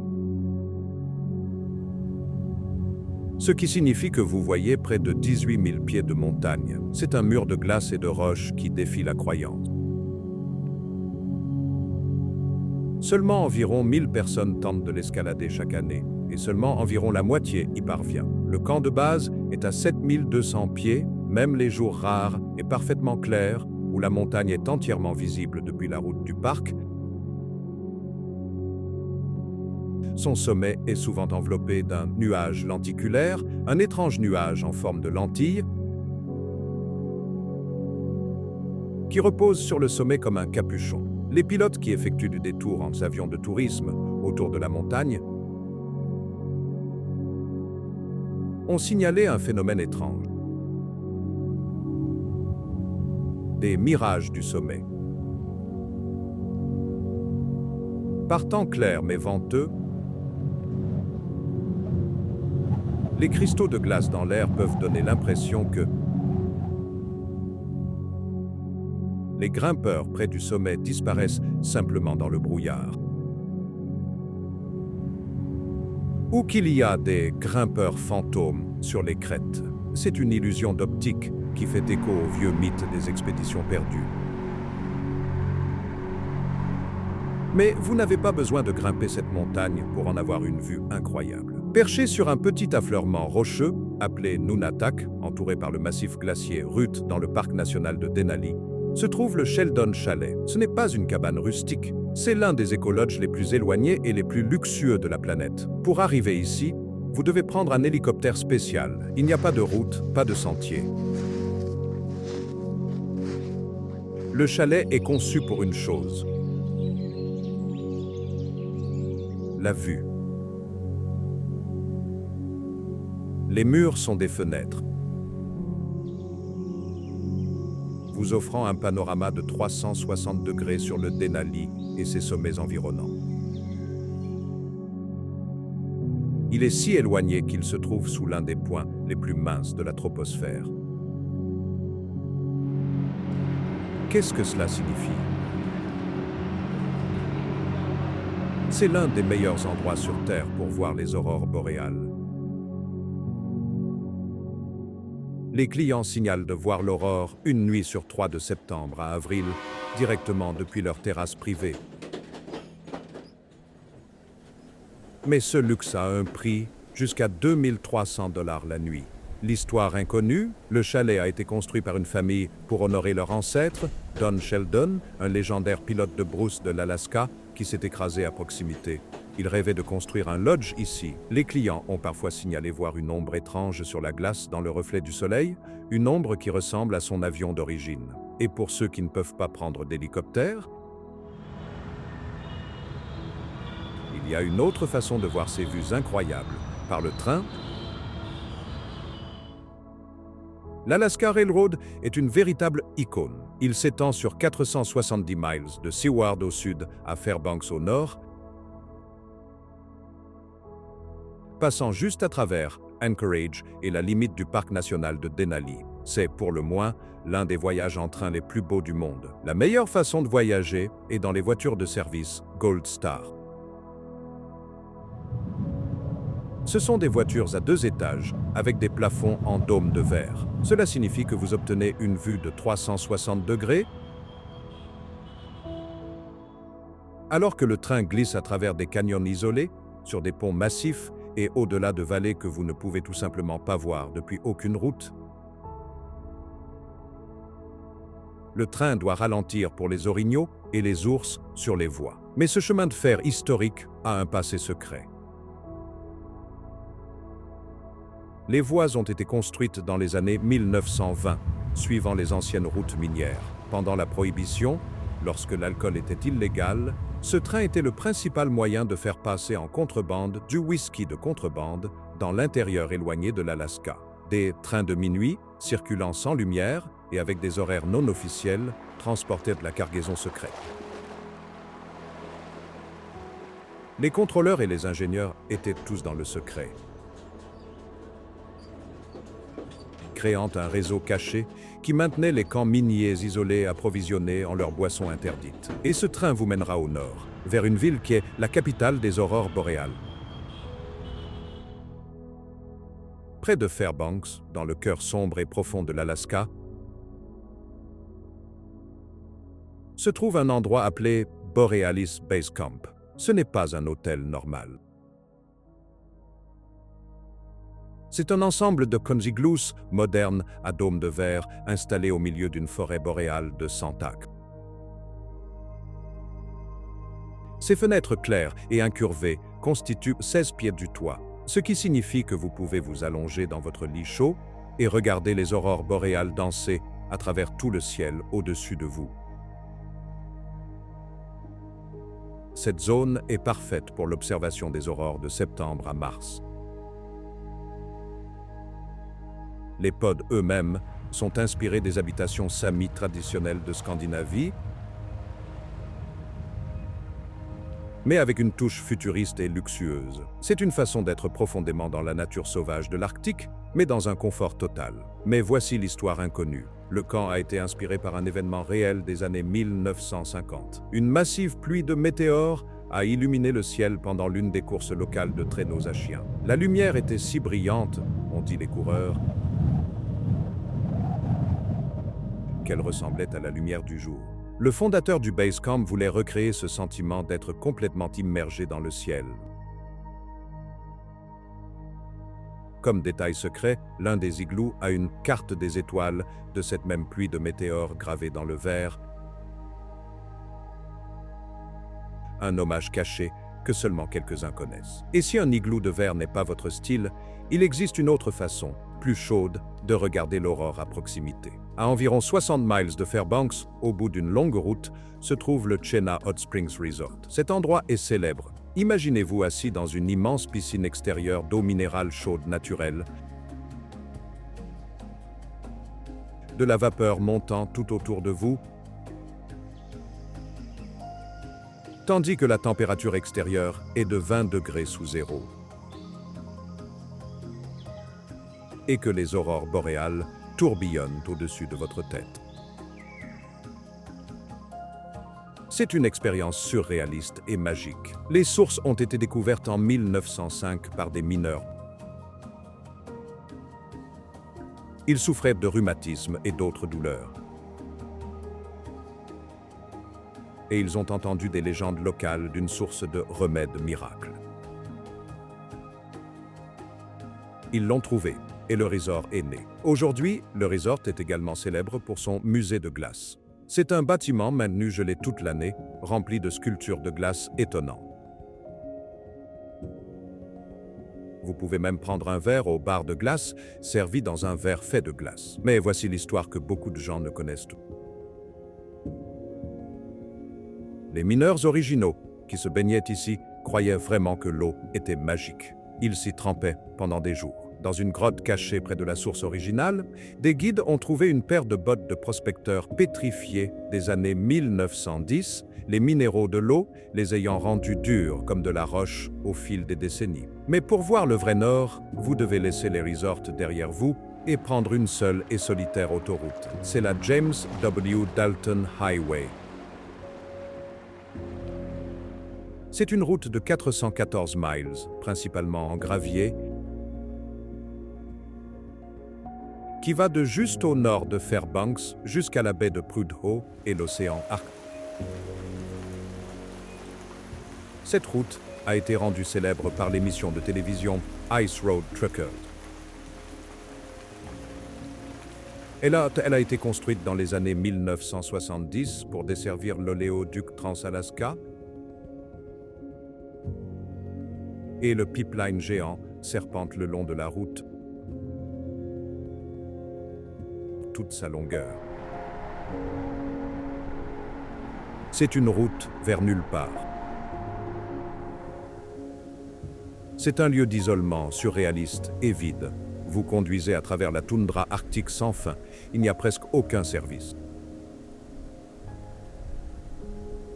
ce qui signifie que vous voyez près de 18 000 pieds de montagne. C'est un mur de glace et de roches qui défie la croyance. Seulement environ 1000 personnes tentent de l'escalader chaque année, et seulement environ la moitié y parvient. Le camp de base est à 7200 pieds, même les jours rares et parfaitement clairs, où la montagne est entièrement visible depuis la route du parc. Son sommet est souvent enveloppé d'un nuage lenticulaire, un étrange nuage en forme de lentille, qui repose sur le sommet comme un capuchon. Les pilotes qui effectuent du détour en avion de tourisme autour de la montagne ont signalé un phénomène étrange. Des mirages du sommet. Par temps clair mais venteux, les cristaux de glace dans l'air peuvent donner l'impression que les grimpeurs près du sommet disparaissent simplement dans le brouillard. Ou qu'il y a des grimpeurs fantômes sur les crêtes. C'est une illusion d'optique qui fait écho au vieux mythe des expéditions perdues. Mais vous n'avez pas besoin de grimper cette montagne pour en avoir une vue incroyable. Perché sur un petit affleurement rocheux, appelé Nunatak, entouré par le massif glacier Ruth dans le parc national de Denali, se trouve le Sheldon Chalet. Ce n'est pas une cabane rustique, c'est l'un des écolodges les plus éloignés et les plus luxueux de la planète. Pour arriver ici, vous devez prendre un hélicoptère spécial. Il n'y a pas de route, pas de sentier. Le chalet est conçu pour une chose: la vue. Les murs sont des fenêtres, vous offrant un panorama de 360 degrés sur le Denali et ses sommets environnants. Il est si éloigné qu'il se trouve sous l'un des points les plus minces de la troposphère. Qu'est-ce que cela signifie? C'est l'un des meilleurs endroits sur Terre pour voir les aurores boréales. Les clients signalent de voir l'aurore une nuit sur 3 de septembre à avril, directement depuis leur terrasse privée. Mais ce luxe a un prix, jusqu'à 2300 $ la nuit. L'histoire inconnue, le chalet a été construit par une famille pour honorer leur ancêtre, Don Sheldon, un légendaire pilote de brousse de l'Alaska qui s'est écrasé à proximité. Il rêvait de construire un lodge ici. Les clients ont parfois signalé voir une ombre étrange sur la glace dans le reflet du soleil, une ombre qui ressemble à son avion d'origine. Et pour ceux qui ne peuvent pas prendre d'hélicoptère, il y a une autre façon de voir ces vues incroyables, par le train. L'Alaska Railroad est une véritable icône. Il s'étend sur 470 miles de Seward au sud à Fairbanks au nord, passant juste à travers Anchorage et la limite du parc national de Denali. C'est, pour le moins, l'un des voyages en train les plus beaux du monde. La meilleure façon de voyager est dans les voitures de service Gold Star. Ce sont des voitures à 2 étages, avec des plafonds en dôme de verre. Cela signifie que vous obtenez une vue de 360 degrés, alors que le train glisse à travers des canyons isolés, sur des ponts massifs et au-delà de vallées que vous ne pouvez tout simplement pas voir depuis aucune route. Le train doit ralentir pour les orignaux et les ours sur les voies. Mais ce chemin de fer historique a un passé secret. Les voies ont été construites dans les années 1920, suivant les anciennes routes minières. Pendant la Prohibition, lorsque l'alcool était illégal, ce train était le principal moyen de faire passer en contrebande du whisky de contrebande dans l'intérieur éloigné de l'Alaska. Des trains de minuit, circulant sans lumière et avec des horaires non officiels, transportaient de la cargaison secrète. Les contrôleurs et les ingénieurs étaient tous dans le secret, créant un réseau caché qui maintenait les camps miniers isolés approvisionnés en leurs boissons interdites. Et ce train vous mènera au nord, vers une ville qui est la capitale des aurores boréales. Près de Fairbanks, dans le cœur sombre et profond de l'Alaska, se trouve un endroit appelé Borealis Base Camp. Ce n'est pas un hôtel normal. C'est un ensemble de cozy-iglous modernes à dôme de verre installés au milieu d'une forêt boréale de 100 acres. Ces fenêtres claires et incurvées constituent 16 pieds du toit, ce qui signifie que vous pouvez vous allonger dans votre lit chaud et regarder les aurores boréales danser à travers tout le ciel au-dessus de vous. Cette zone est parfaite pour l'observation des aurores de septembre à mars. Les pods eux-mêmes sont inspirés des habitations samis traditionnelles de Scandinavie, mais avec une touche futuriste et luxueuse. C'est une façon d'être profondément dans la nature sauvage de l'Arctique, mais dans un confort total. Mais voici l'histoire inconnue. Le camp a été inspiré par un événement réel des années 1950. Une massive pluie de météores a illuminé le ciel pendant l'une des courses locales de traîneaux à chiens. La lumière était si brillante, ont dit les coureurs, qu'elle ressemblait à la lumière du jour. Le fondateur du Basecamp voulait recréer ce sentiment d'être complètement immergé dans le ciel. Comme détail secret, l'un des igloos a une carte des étoiles de cette même pluie de météores gravée dans le verre, un hommage caché que seulement quelques-uns connaissent. Et si un igloo de verre n'est pas votre style, il existe une autre façon, plus chaude, de regarder l'aurore à proximité. À environ 60 miles de Fairbanks, au bout d'une longue route, se trouve le Chena Hot Springs Resort. Cet endroit est célèbre. Imaginez-vous assis dans une immense piscine extérieure d'eau minérale chaude naturelle, de la vapeur montant tout autour de vous, tandis que la température extérieure est de 20 degrés sous zéro, et que les aurores boréales tourbillonnent au-dessus de votre tête. C'est une expérience surréaliste et magique. Les sources ont été découvertes en 1905 par des mineurs. Ils souffraient de rhumatisme et d'autres douleurs. Et ils ont entendu des légendes locales d'une source de remède miracle. Ils l'ont trouvé et le resort est né. Aujourd'hui, le resort est également célèbre pour son musée de glace. C'est un bâtiment maintenu gelé toute l'année, rempli de sculptures de glace étonnantes. Vous pouvez même prendre un verre au bar de glace, servi dans un verre fait de glace. Mais voici l'histoire que beaucoup de gens ne connaissent pas. Les mineurs originaux qui se baignaient ici croyaient vraiment que l'eau était magique. Ils s'y trempaient pendant des jours. Dans une grotte cachée près de la source originale, des guides ont trouvé une paire de bottes de prospecteurs pétrifiées des années 1910, les minéraux de l'eau les ayant rendus durs comme de la roche au fil des décennies. Mais pour voir le vrai nord, vous devez laisser les resorts derrière vous et prendre une seule et solitaire autoroute. C'est la James W. Dalton Highway. C'est une route de 414 miles, principalement en gravier, qui va de juste au nord de Fairbanks jusqu'à la baie de Prudhoe et l'océan Arctique. Cette route a été rendue célèbre par l'émission de télévision Ice Road Truckers. Elle a été construite dans les années 1970 pour desservir l'oléoduc Trans-Alaska et le pipeline géant serpente le long de la route toute sa longueur. C'est une route vers nulle part. C'est un lieu d'isolement surréaliste et vide. Vous conduisez à travers la toundra arctique sans fin. Il n'y a presque aucun service.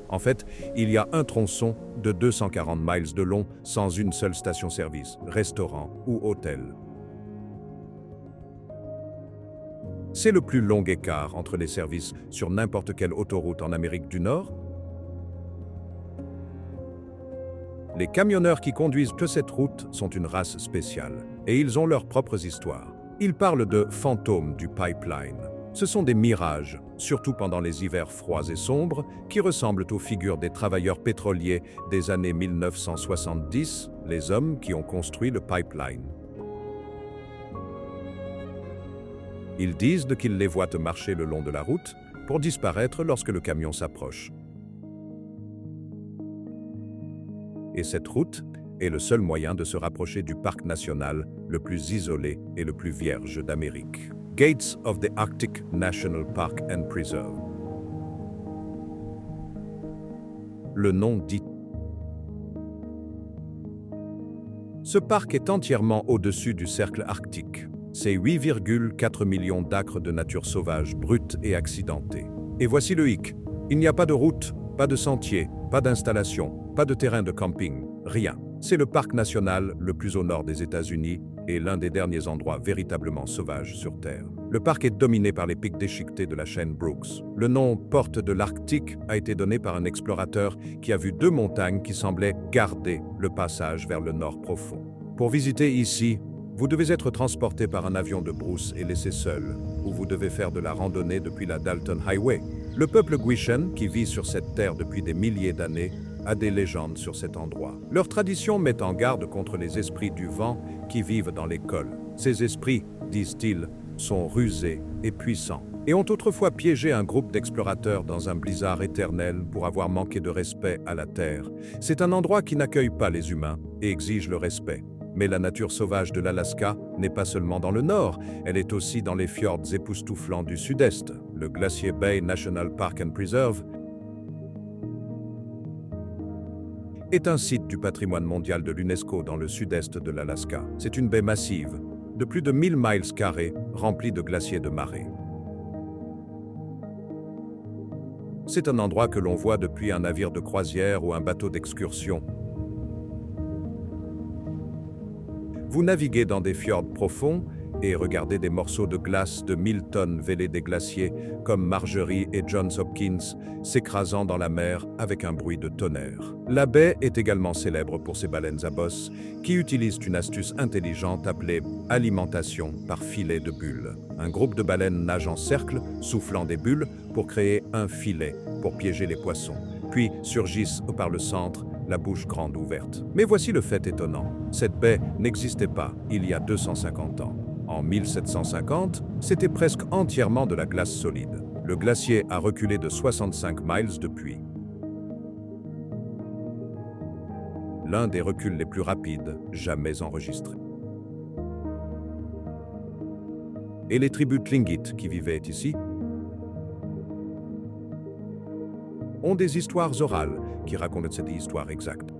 En fait, il y a un tronçon de 240 miles de long sans une seule station-service, restaurant ou hôtel. C'est le plus long écart entre les services sur n'importe quelle autoroute en Amérique du Nord. Les camionneurs qui conduisent cette route sont une race spéciale, et ils ont leurs propres histoires. Ils parlent de fantômes du pipeline. Ce sont des mirages, surtout pendant les hivers froids et sombres, qui ressemblent aux figures des travailleurs pétroliers des années 1970, les hommes qui ont construit le pipeline. Ils disent qu'ils les voient marcher le long de la route pour disparaître lorsque le camion s'approche. Et cette route est le seul moyen de se rapprocher du parc national le plus isolé et le plus vierge d'Amérique. Gates of the Arctic National Park and Preserve. Le nom dit. Ce parc est entièrement au-dessus du cercle arctique. C'est 8,4 millions d'acres de nature sauvage, brute et accidentée. Et voici le hic. Il n'y a pas de route, pas de sentier, pas d'installation, pas de terrain de camping, rien. C'est le parc national le plus au nord des États-Unis et l'un des derniers endroits véritablement sauvages sur Terre. Le parc est dominé par les pics déchiquetés de la chaîne Brooks. Le nom Porte de l'Arctique a été donné par un explorateur qui a vu deux montagnes qui semblaient garder le passage vers le nord profond. Pour visiter ici, vous devez être transporté par un avion de brousse et laissé seul, ou vous devez faire de la randonnée depuis la Dalton Highway. Le peuple Gwich'in, qui vit sur cette terre depuis des milliers d'années, a des légendes sur cet endroit. Leur tradition met en garde contre les esprits du vent qui vivent dans les cols. Ces esprits, disent-ils, sont rusés et puissants, et ont autrefois piégé un groupe d'explorateurs dans un blizzard éternel pour avoir manqué de respect à la terre. C'est un endroit qui n'accueille pas les humains et exige le respect. Mais la nature sauvage de l'Alaska n'est pas seulement dans le nord, elle est aussi dans les fjords époustouflants du sud-est. Le Glacier Bay National Park and Preserve est un site du patrimoine mondial de l'UNESCO dans le sud-est de l'Alaska. C'est une baie massive, de plus de 1000 miles carrés, remplie de glaciers de marée. C'est un endroit que l'on voit depuis un navire de croisière ou un bateau d'excursion. Vous naviguez dans des fjords profonds et regardez des morceaux de glace de 1000 tonnes vêlés des glaciers comme Margerie et Johns Hopkins s'écrasant dans la mer avec un bruit de tonnerre. La baie est également célèbre pour ses baleines à bosse qui utilisent une astuce intelligente appelée alimentation par filet de bulles. Un groupe de baleines nage en cercle, soufflant des bulles pour créer un filet pour piéger les poissons, puis surgissent par le centre, la bouche grande ouverte. Mais voici le fait étonnant. Cette baie n'existait pas il y a 250 ans. En 1750, c'était presque entièrement de la glace solide. Le glacier a reculé de 65 miles depuis. L'un des reculs les plus rapides jamais enregistrés. Et les tribus Tlingit qui vivaient ici ont des histoires orales qui racontent cette histoire exacte.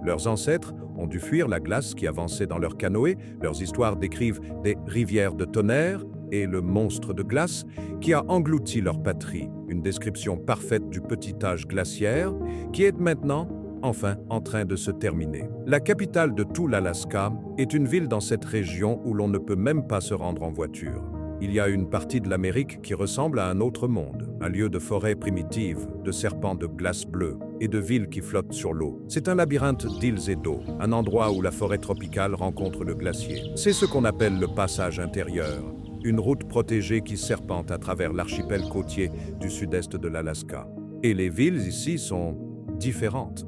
Leurs ancêtres ont dû fuir la glace qui avançait dans leurs canoës. Leurs histoires décrivent des rivières de tonnerre et le monstre de glace qui a englouti leur patrie. Une description parfaite du petit âge glaciaire qui est maintenant, enfin, en train de se terminer. La capitale de tout l'Alaska est une ville dans cette région où l'on ne peut même pas se rendre en voiture. Il y a une partie de l'Amérique qui ressemble à un autre monde, un lieu de forêt primitive, de serpents de glace bleue et de villes qui flottent sur l'eau. C'est un labyrinthe d'îles et d'eau, un endroit où la forêt tropicale rencontre le glacier. C'est ce qu'on appelle le passage intérieur, une route protégée qui serpente à travers l'archipel côtier du sud-est de l'Alaska. Et les villes ici sont différentes.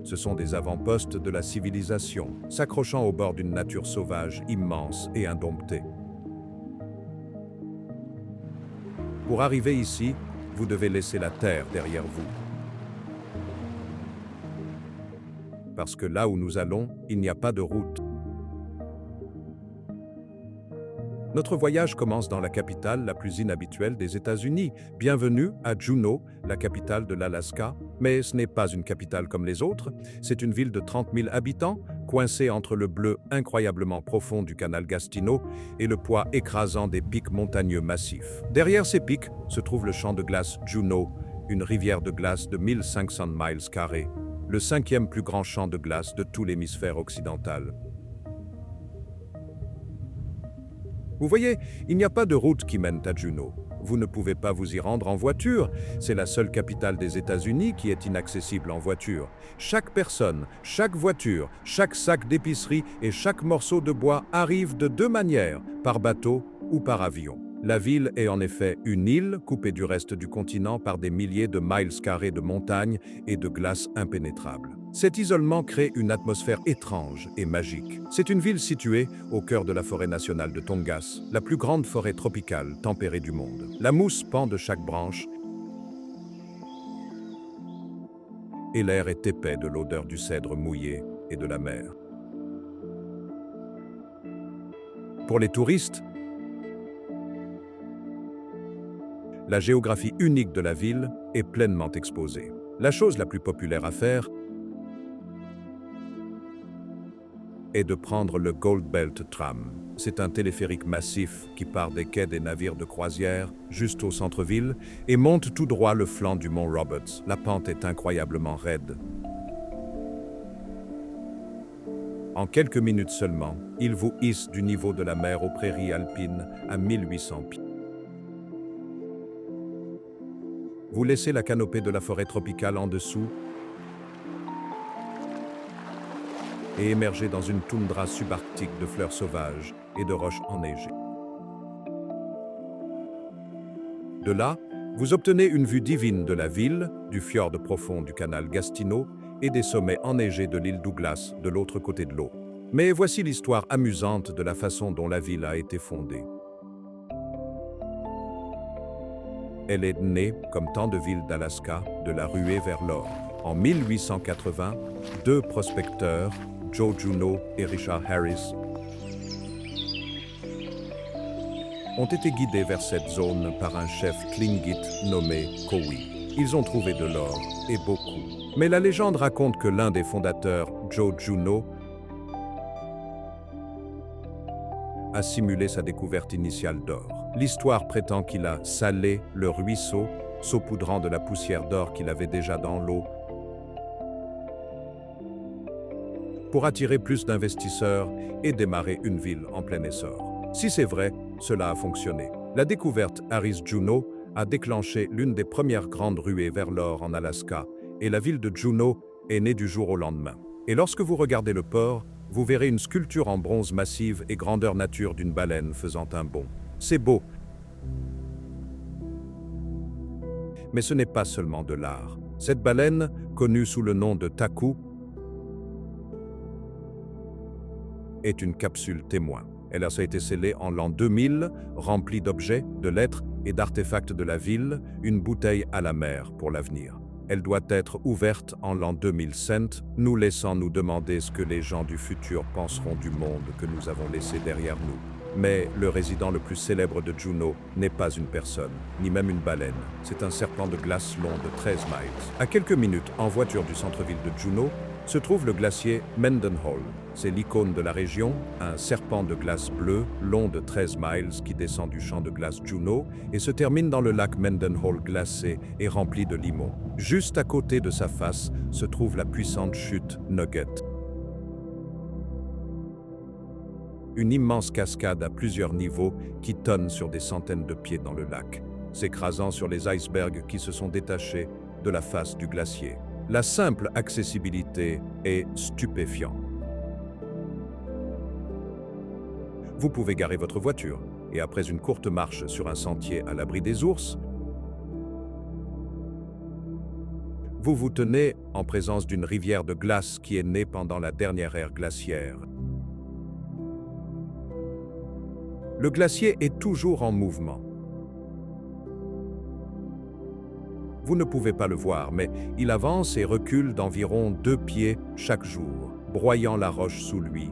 Ce sont des avant-postes de la civilisation, s'accrochant au bord d'une nature sauvage, immense et indomptée. Pour arriver ici, vous devez laisser la terre derrière vous. Parce que là où nous allons, il n'y a pas de route. Notre voyage commence dans la capitale la plus inhabituelle des États-Unis. Bienvenue à Juneau, la capitale de l'Alaska. Mais ce n'est pas une capitale comme les autres. C'est une ville de 30 000 habitants, coincée entre le bleu incroyablement profond du canal Gatineau et le poids écrasant des pics montagneux massifs. Derrière ces pics se trouve le champ de glace Juneau, une rivière de glace de 1500 miles carrés, le 5e plus grand champ de glace de tout l'hémisphère occidental. Vous voyez, il n'y a pas de route qui mène à Juneau. Vous ne pouvez pas vous y rendre en voiture. C'est la seule capitale des États-Unis qui est inaccessible en voiture. Chaque personne, chaque voiture, chaque sac d'épicerie et chaque morceau de bois arrive de deux manières, par bateau ou par avion. La ville est en effet une île coupée du reste du continent par des milliers de miles carrés de montagnes et de glaces impénétrables. Cet isolement crée une atmosphère étrange et magique. C'est une ville située au cœur de la forêt nationale de Tongass, la plus grande forêt tropicale tempérée du monde. La mousse pend de chaque branche et l'air est épais de l'odeur du cèdre mouillé et de la mer. Pour les touristes, la géographie unique de la ville est pleinement exposée. La chose la plus populaire à faire est de prendre le Gold Belt Tram. C'est un téléphérique massif qui part des quais des navires de croisière juste au centre-ville et monte tout droit le flanc du mont Roberts. La pente est incroyablement raide. En quelques minutes seulement, il vous hisse du niveau de la mer aux prairies alpines à 1800 pieds. Vous laissez la canopée de la forêt tropicale en dessous et émergez dans une toundra subarctique de fleurs sauvages et de roches enneigées. De là, vous obtenez une vue divine de la ville, du fjord profond du canal Gatineau et des sommets enneigés de l'île Douglas de l'autre côté de l'eau. Mais voici l'histoire amusante de la façon dont la ville a été fondée. Elle est née, comme tant de villes d'Alaska, de la ruée vers l'or. En 1880, deux prospecteurs, Joe Juneau et Richard Harris, ont été guidés vers cette zone par un chef Tlingit nommé Cowie. Ils ont trouvé de l'or, et beaucoup. Mais la légende raconte que l'un des fondateurs, Joe Juneau, a simulé sa découverte initiale d'or. L'histoire prétend qu'il a salé le ruisseau, saupoudrant de la poussière d'or qu'il avait déjà dans l'eau, pour attirer plus d'investisseurs et démarrer une ville en plein essor. Si c'est vrai, cela a fonctionné. La découverte Harris Juneau a déclenché l'une des premières grandes ruées vers l'or en Alaska, et la ville de Juneau est née du jour au lendemain. Et lorsque vous regardez le port, vous verrez une sculpture en bronze massive et grandeur nature d'une baleine faisant un bond. C'est beau. Mais ce n'est pas seulement de l'art. Cette baleine, connue sous le nom de Taku, est une capsule témoin. Elle a été scellée en l'an 2000, remplie d'objets, de lettres et d'artefacts de la ville, une bouteille à la mer pour l'avenir. Elle doit être ouverte en l'an 2007, nous laissant nous demander ce que les gens du futur penseront du monde que nous avons laissé derrière nous. Mais le résident le plus célèbre de Juneau n'est pas une personne, ni même une baleine. C'est un serpent de glace long de 13 miles. À quelques minutes en voiture du centre-ville de Juneau, se trouve le glacier Mendenhall. C'est l'icône de la région, un serpent de glace bleu long de 13 miles qui descend du champ de glace Juneau et se termine dans le lac Mendenhall glacé et rempli de limon. Juste à côté de sa face se trouve la puissante chute Nugget. une immense cascade à plusieurs niveaux qui tonne sur des centaines de pieds dans le lac, s'écrasant sur les icebergs qui se sont détachés de la face du glacier. La simple accessibilité est stupéfiante. Vous pouvez garer votre voiture et après une courte marche sur un sentier à l'abri des ours, vous vous tenez en présence d'une rivière de glace qui est née pendant la dernière ère glaciaire. Le glacier est toujours en mouvement. Vous ne pouvez pas le voir, mais il avance et recule d'environ 2 pieds chaque jour, broyant la roche sous lui.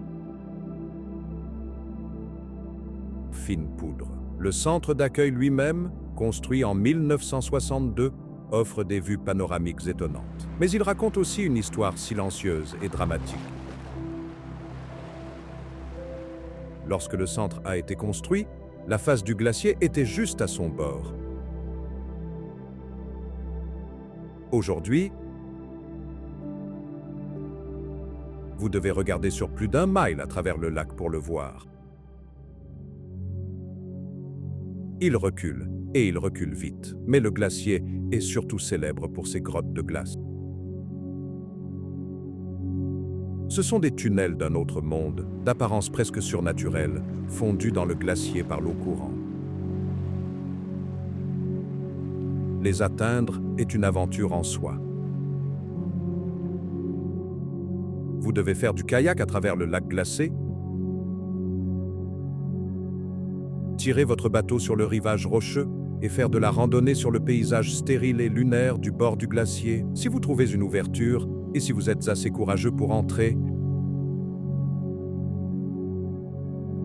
Fine poudre. Le centre d'accueil lui-même, construit en 1962, offre des vues panoramiques étonnantes. Mais il raconte aussi une histoire silencieuse et dramatique. Lorsque le centre a été construit, la face du glacier était juste à son bord. Aujourd'hui, vous devez regarder sur plus d'1 mile à travers le lac pour le voir. Il recule, et il recule vite, mais le glacier est surtout célèbre pour ses grottes de glace. Ce sont des tunnels d'un autre monde, d'apparence presque surnaturelle, fondus dans le glacier par l'eau courante. Les atteindre est une aventure en soi. Vous devez faire du kayak à travers le lac glacé, tirer votre bateau sur le rivage rocheux et faire de la randonnée sur le paysage stérile et lunaire du bord du glacier. Si vous trouvez une ouverture et si vous êtes assez courageux pour entrer,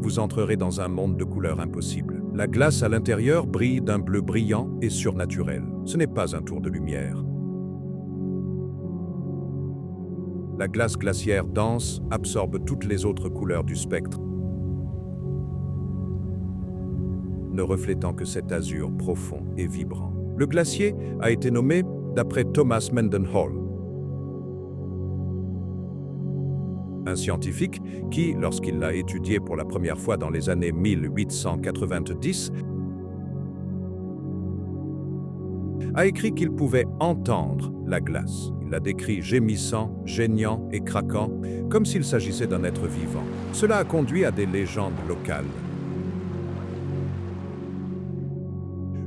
vous entrerez dans un monde de couleurs impossibles. La glace à l'intérieur brille d'un bleu brillant et surnaturel. Ce n'est pas un tour de lumière. La glace glaciaire dense absorbe toutes les autres couleurs du spectre, ne reflétant que cet azur profond et vibrant. Le glacier a été nommé d'après Thomas Mendenhall, un scientifique qui, lorsqu'il l'a étudié pour la première fois dans les années 1890, a écrit qu'il pouvait entendre la glace. Il l'a décrit gémissant, geignant et craquant, comme s'il s'agissait d'un être vivant. Cela a conduit à des légendes locales.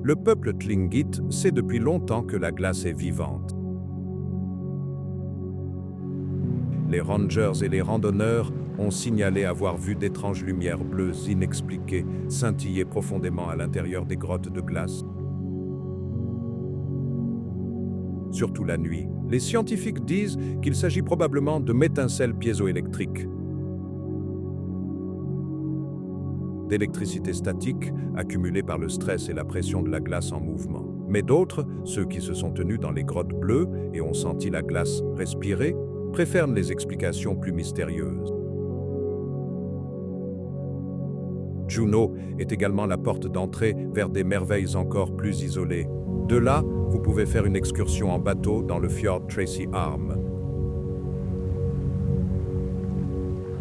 Le peuple Tlingit sait depuis longtemps que la glace est vivante. Les rangers et les randonneurs ont signalé avoir vu d'étranges lumières bleues inexpliquées scintiller profondément à l'intérieur des grottes de glace. Surtout la nuit, les scientifiques disent qu'il s'agit probablement de métincelles piézoélectriques, d'électricité statique accumulée par le stress et la pression de la glace en mouvement. Mais d'autres, ceux qui se sont tenus dans les grottes bleues et ont senti la glace respirer, préfèrent les explications plus mystérieuses. Juneau est également la porte d'entrée vers des merveilles encore plus isolées. De là, vous pouvez faire une excursion en bateau dans le fjord Tracy Arm.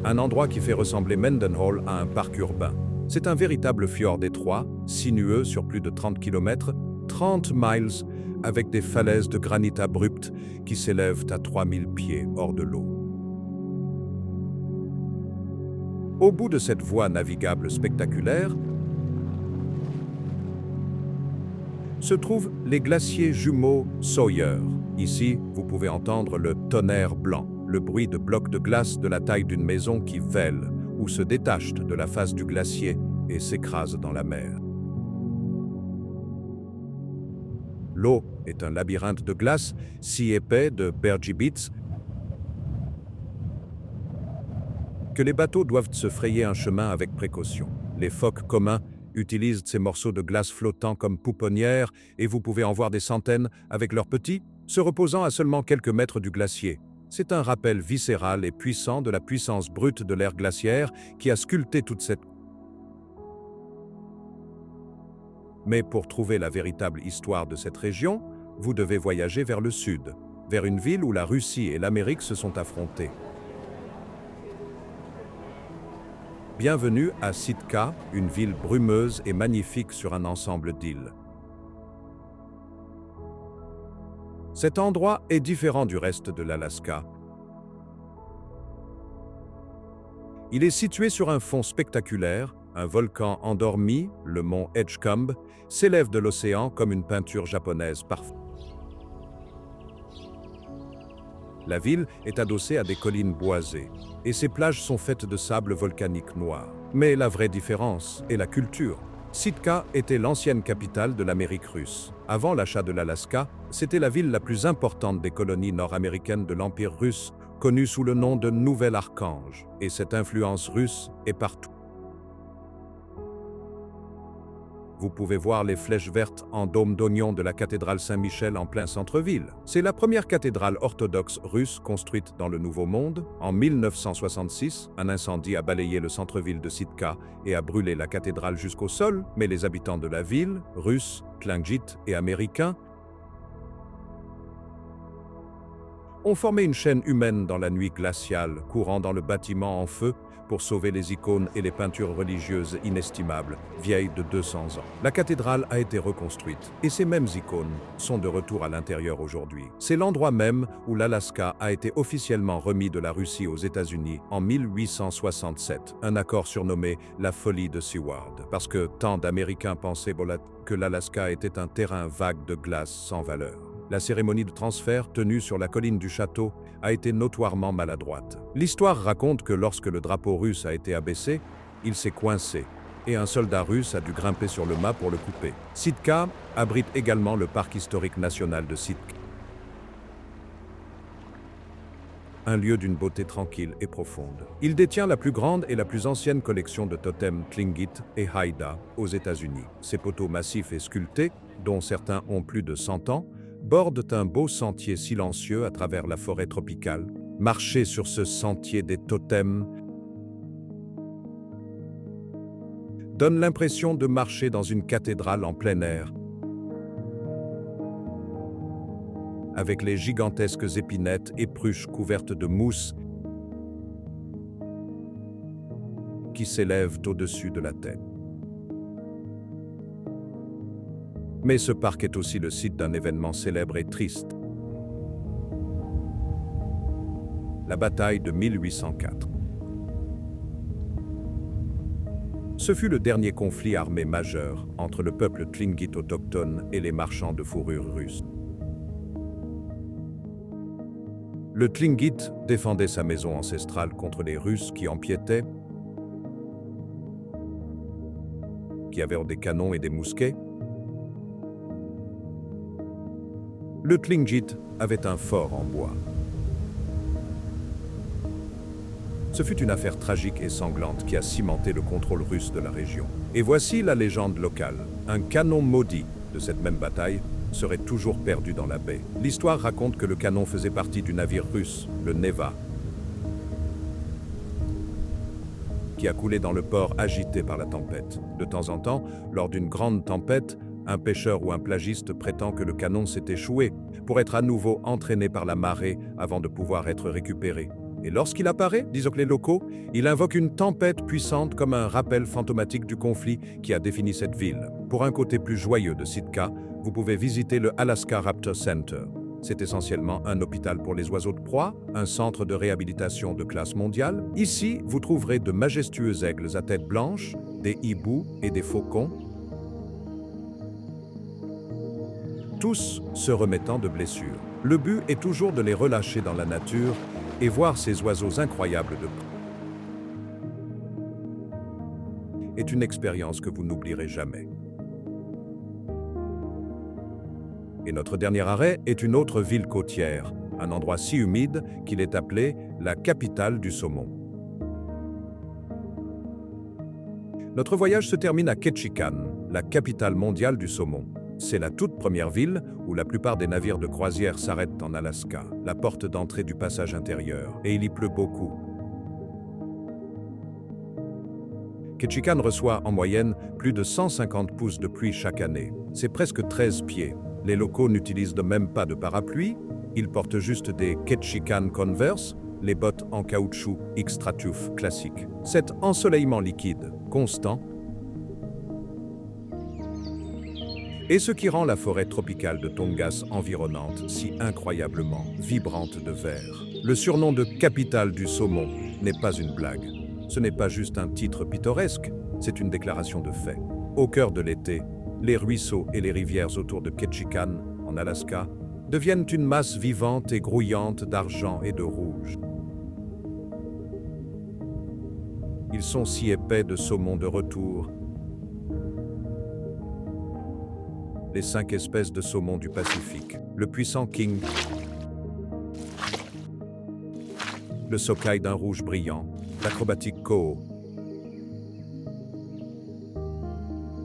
Un endroit qui fait ressembler Mendenhall à un parc urbain. C'est un véritable fjord étroit, sinueux sur plus de 30 km, 30 miles, avec des falaises de granit abruptes qui s'élèvent à 3000 pieds hors de l'eau. Au bout de cette voie navigable spectaculaire, se trouvent les glaciers jumeaux Sawyer. Ici, vous pouvez entendre le tonnerre blanc, le bruit de blocs de glace de la taille d'une maison qui vèlent ou se détachent de la face du glacier et s'écrasent dans la mer. L'eau est un labyrinthe de glace si épais de bergibits que les bateaux doivent se frayer un chemin avec précaution. Les phoques communs utilisent ces morceaux de glace flottants comme pouponnières et vous pouvez en voir des centaines avec leurs petits, se reposant à seulement quelques mètres du glacier. C'est un rappel viscéral et puissant de la puissance brute de l'ère glaciaire qui a sculpté toute cette... Mais pour trouver la véritable histoire de cette région, vous devez voyager vers le sud, vers une ville où la Russie et l'Amérique se sont affrontées. Bienvenue à Sitka, une ville brumeuse et magnifique sur un ensemble d'îles. Cet endroit est différent du reste de l'Alaska. Il est situé sur un fond spectaculaire. Un volcan endormi, le mont Edgecumbe, s'élève de l'océan comme une peinture japonaise parfaite. La ville est adossée à des collines boisées, et ses plages sont faites de sable volcanique noir. Mais la vraie différence est la culture. Sitka était l'ancienne capitale de l'Amérique russe. Avant l'achat de l'Alaska, c'était la ville la plus importante des colonies nord-américaines de l'Empire russe, connue sous le nom de Nouvel-Archange. Et cette influence russe est partout. Vous pouvez voir les flèches vertes en dôme d'oignon de la cathédrale Saint-Michel en plein centre-ville. C'est la première cathédrale orthodoxe russe construite dans le Nouveau Monde. En 1966, un incendie a balayé le centre-ville de Sitka et a brûlé la cathédrale jusqu'au sol, mais les habitants de la ville, russes, Tlingit et américains, ont formé une chaîne humaine dans la nuit glaciale, courant dans le bâtiment en feu pour sauver les icônes et les peintures religieuses inestimables, vieilles de 200 ans. La cathédrale a été reconstruite et ces mêmes icônes sont de retour à l'intérieur aujourd'hui. C'est l'endroit même où l'Alaska a été officiellement remis de la Russie aux États-Unis en 1867, un accord surnommé la folie de Seward, parce que tant d'Américains pensaient que l'Alaska était un terrain vague de glace sans valeur. La cérémonie de transfert tenue sur la colline du château a été notoirement maladroite. L'histoire raconte que lorsque le drapeau russe a été abaissé, il s'est coincé et un soldat russe a dû grimper sur le mât pour le couper. Sitka abrite également le parc historique national de Sitka, un lieu d'une beauté tranquille et profonde. Il détient la plus grande et la plus ancienne collection de totems Tlingit et Haida aux États-Unis. Ces poteaux massifs et sculptés, dont certains ont plus de 100 ans, bordent un beau sentier silencieux à travers la forêt tropicale. Marcher sur ce sentier des totems donne l'impression de marcher dans une cathédrale en plein air, avec les gigantesques épinettes et pruches couvertes de mousse qui s'élèvent au-dessus de la tête. Mais ce parc est aussi le site d'un événement célèbre et triste. La bataille de 1804. Ce fut le dernier conflit armé majeur entre le peuple Tlingit autochtone et les marchands de fourrure russes. Le Tlingit défendait sa maison ancestrale contre les Russes qui empiétaient, qui avaient des canons et des mousquets. Le Tlingit avait un fort en bois. Ce fut une affaire tragique et sanglante qui a cimenté le contrôle russe de la région. Et voici la légende locale. Un canon maudit de cette même bataille serait toujours perdu dans la baie. L'histoire raconte que le canon faisait partie du navire russe, le Neva, qui a coulé dans le port agité par la tempête. De temps en temps, lors d'une grande tempête, un pêcheur ou un plagiste prétend que le canon s'est échoué pour être à nouveau entraîné par la marée avant de pouvoir être récupéré. Et lorsqu'il apparaît, disent les locaux, il invoque une tempête puissante comme un rappel fantomatique du conflit qui a défini cette ville. Pour un côté plus joyeux de Sitka, vous pouvez visiter le Alaska Raptor Center. C'est essentiellement un hôpital pour les oiseaux de proie, un centre de réhabilitation de classe mondiale. Ici, vous trouverez de majestueux aigles à tête blanche, des hiboux et des faucons, tous se remettant de blessures. Le but est toujours de les relâcher dans la nature et voir ces oiseaux incroyables de près est une expérience que vous n'oublierez jamais. Et notre dernier arrêt est une autre ville côtière, un endroit si humide qu'il est appelé la capitale du saumon. Notre voyage se termine à Ketchikan, la capitale mondiale du saumon. C'est la toute première ville où la plupart des navires de croisière s'arrêtent en Alaska, la porte d'entrée du passage intérieur, et il y pleut beaucoup. Ketchikan reçoit en moyenne plus de 150 pouces de pluie chaque année. C'est presque 13 pieds. Les locaux n'utilisent même pas de parapluie, ils portent juste des Ketchikan Converse, les bottes en caoutchouc Xtratuf classique. Cet ensoleillement liquide, constant, est ce qui rend la forêt tropicale de Tongass environnante si incroyablement vibrante de vert. Le surnom de capitale du saumon n'est pas une blague. Ce n'est pas juste un titre pittoresque, c'est une déclaration de fait. Au cœur de l'été, les ruisseaux et les rivières autour de Ketchikan, en Alaska, deviennent une masse vivante et grouillante d'argent et de rouge. Ils sont si épais de saumon de retour. Les 5 espèces de saumon du Pacifique, le puissant king, le sockeye d'un rouge brillant, l'acrobatique koho,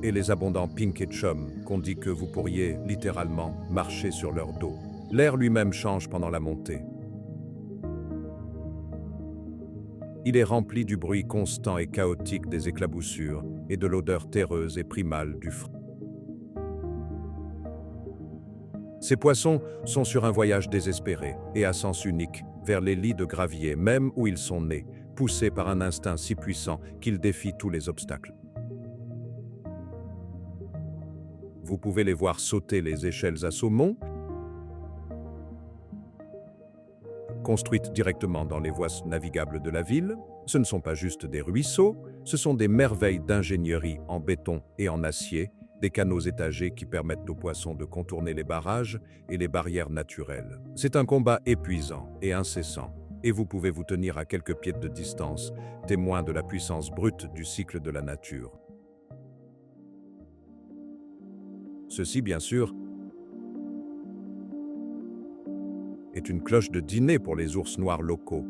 et les abondants pink et chum qu'on dit que vous pourriez, littéralement, marcher sur leur dos. L'air lui-même change pendant la montée. Il est rempli du bruit constant et chaotique des éclaboussures et de l'odeur terreuse et primale du frais. Ces poissons sont sur un voyage désespéré et à sens unique vers les lits de gravier, même où ils sont nés, poussés par un instinct si puissant qu'ils défient tous les obstacles. Vous pouvez les voir sauter les échelles à saumon, construites directement dans les voies navigables de la ville. Ce ne sont pas juste des ruisseaux, ce sont des merveilles d'ingénierie en béton et en acier, des canaux étagés qui permettent aux poissons de contourner les barrages et les barrières naturelles. C'est un combat épuisant et incessant, et vous pouvez vous tenir à quelques pieds de distance, témoin de la puissance brute du cycle de la nature. Ceci, bien sûr, est une cloche de dîner pour les ours noirs locaux,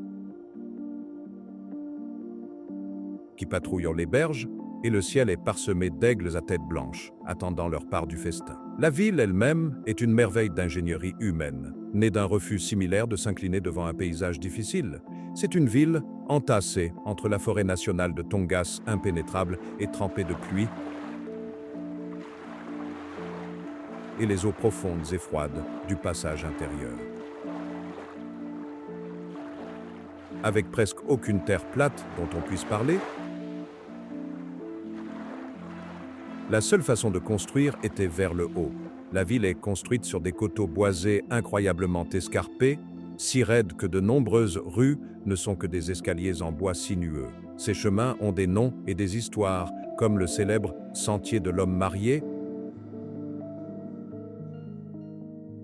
qui patrouillent les berges, et le ciel est parsemé d'aigles à tête blanche, attendant leur part du festin. La ville elle-même est une merveille d'ingénierie humaine, née d'un refus similaire de s'incliner devant un paysage difficile. C'est une ville entassée entre la forêt nationale de Tongass impénétrable et trempée de pluie, et les eaux profondes et froides du passage intérieur. Avec presque aucune terre plate dont on puisse parler, la seule façon de construire était vers le haut. La ville est construite sur des coteaux boisés incroyablement escarpés, si raides que de nombreuses rues ne sont que des escaliers en bois sinueux. Ces chemins ont des noms et des histoires, comme le célèbre Sentier de l'homme marié,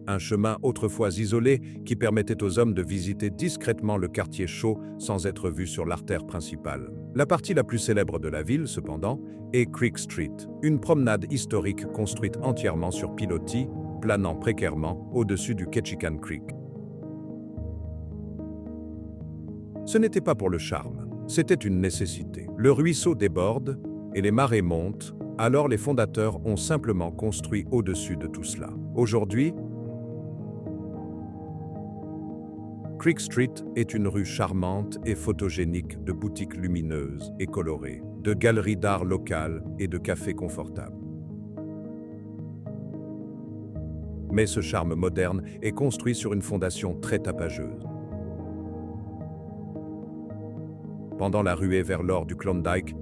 un chemin autrefois isolé qui permettait aux hommes de visiter discrètement le quartier chaud sans être vus sur l'artère principale. La partie la plus célèbre de la ville, cependant, est Creek Street, une promenade historique construite entièrement sur pilotis, planant précairement au-dessus du Ketchikan Creek. Ce n'était pas pour le charme, c'était une nécessité. Le ruisseau déborde et les marées montent, alors les fondateurs ont simplement construit au-dessus de tout cela. Aujourd'hui, Creek Street est une rue charmante et photogénique de boutiques lumineuses et colorées, de galeries d'art locales et de cafés confortables. Mais ce charme moderne est construit sur une fondation très tapageuse. Pendant la ruée vers l'or du Klondike,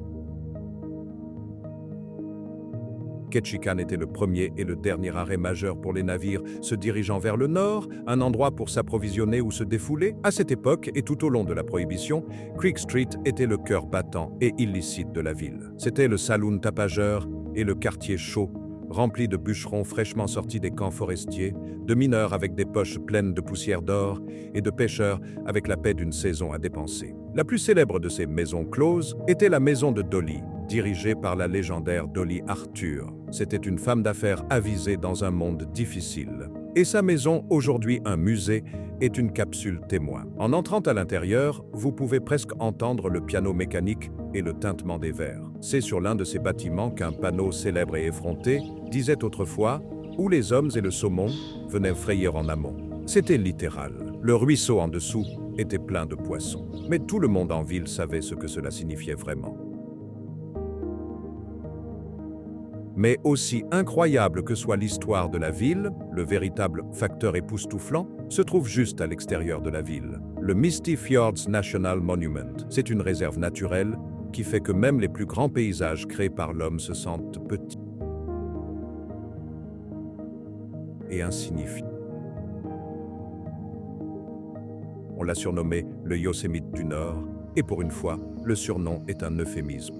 Ketchikan était le premier et le dernier arrêt majeur pour les navires se dirigeant vers le nord, un endroit pour s'approvisionner ou se défouler. À cette époque et tout au long de la Prohibition, Creek Street était le cœur battant et illicite de la ville. C'était le saloon tapageur et le quartier chaud, rempli de bûcherons fraîchement sortis des camps forestiers, de mineurs avec des poches pleines de poussière d'or et de pêcheurs avec la paix d'une saison à dépenser. La plus célèbre de ces maisons closes était la maison de Dolly, dirigée par la légendaire Dolly Arthur. C'était une femme d'affaires avisée dans un monde difficile. Et sa maison, aujourd'hui un musée, est une capsule témoin. En entrant à l'intérieur, vous pouvez presque entendre le piano mécanique et le tintement des verres. C'est sur l'un de ces bâtiments qu'un panneau célèbre et effronté disait autrefois « Où les hommes et le saumon venaient frayer en amont ». C'était littéral. Le ruisseau en dessous était plein de poissons. Mais tout le monde en ville savait ce que cela signifiait vraiment. Mais aussi incroyable que soit l'histoire de la ville, le véritable facteur époustouflant se trouve juste à l'extérieur de la ville. le Misty Fjords National Monument. C'est une réserve naturelle qui fait que même les plus grands paysages créés par l'homme se sentent petits et insignifiants. On l'a surnommé le Yosemite du Nord, et pour une fois, le surnom est un euphémisme.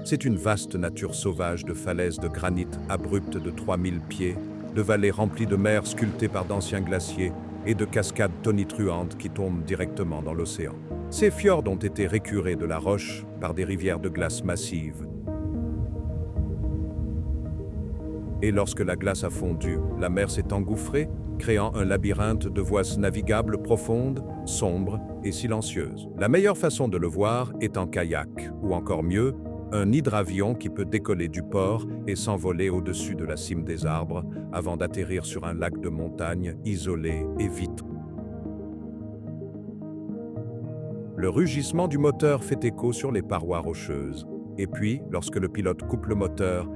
C'est une vaste nature sauvage de falaises de granit abruptes de 3000 pieds, de vallées remplies de mers sculptées par d'anciens glaciers et de cascades tonitruantes qui tombent directement dans l'océan. Ces fjords ont été récurés de la roche par des rivières de glace massives. Et lorsque la glace a fondu, la mer s'est engouffrée, créant un labyrinthe de voies navigables profondes, sombres et silencieuses. La meilleure façon de le voir est en kayak, ou encore mieux, un hydravion qui peut décoller du port et s'envoler au-dessus de la cime des arbres avant d'atterrir sur un lac de montagne isolé et vitré. Le rugissement du moteur fait écho sur les parois rocheuses. Et puis, lorsque le pilote coupe le moteur,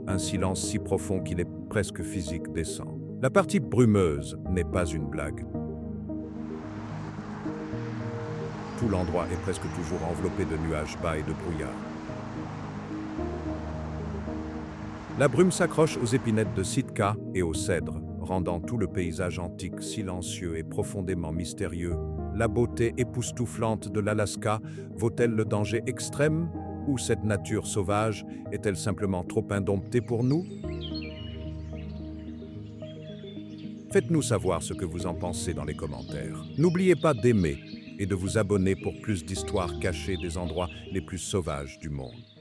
un silence si profond qu'il est presque physique descend. La partie brumeuse n'est pas une blague. Tout l'endroit est presque toujours enveloppé de nuages bas et de brouillard. La brume s'accroche aux épinettes de Sitka et aux cèdres, rendant tout le paysage antique silencieux et profondément mystérieux. La beauté époustouflante de l'Alaska vaut-elle le danger extrême, ou cette nature sauvage est-elle simplement trop indomptée pour nous? Faites-nous savoir ce que vous en pensez dans les commentaires. N'oubliez pas d'aimer et de vous abonner pour plus d'histoires cachées des endroits les plus sauvages du monde.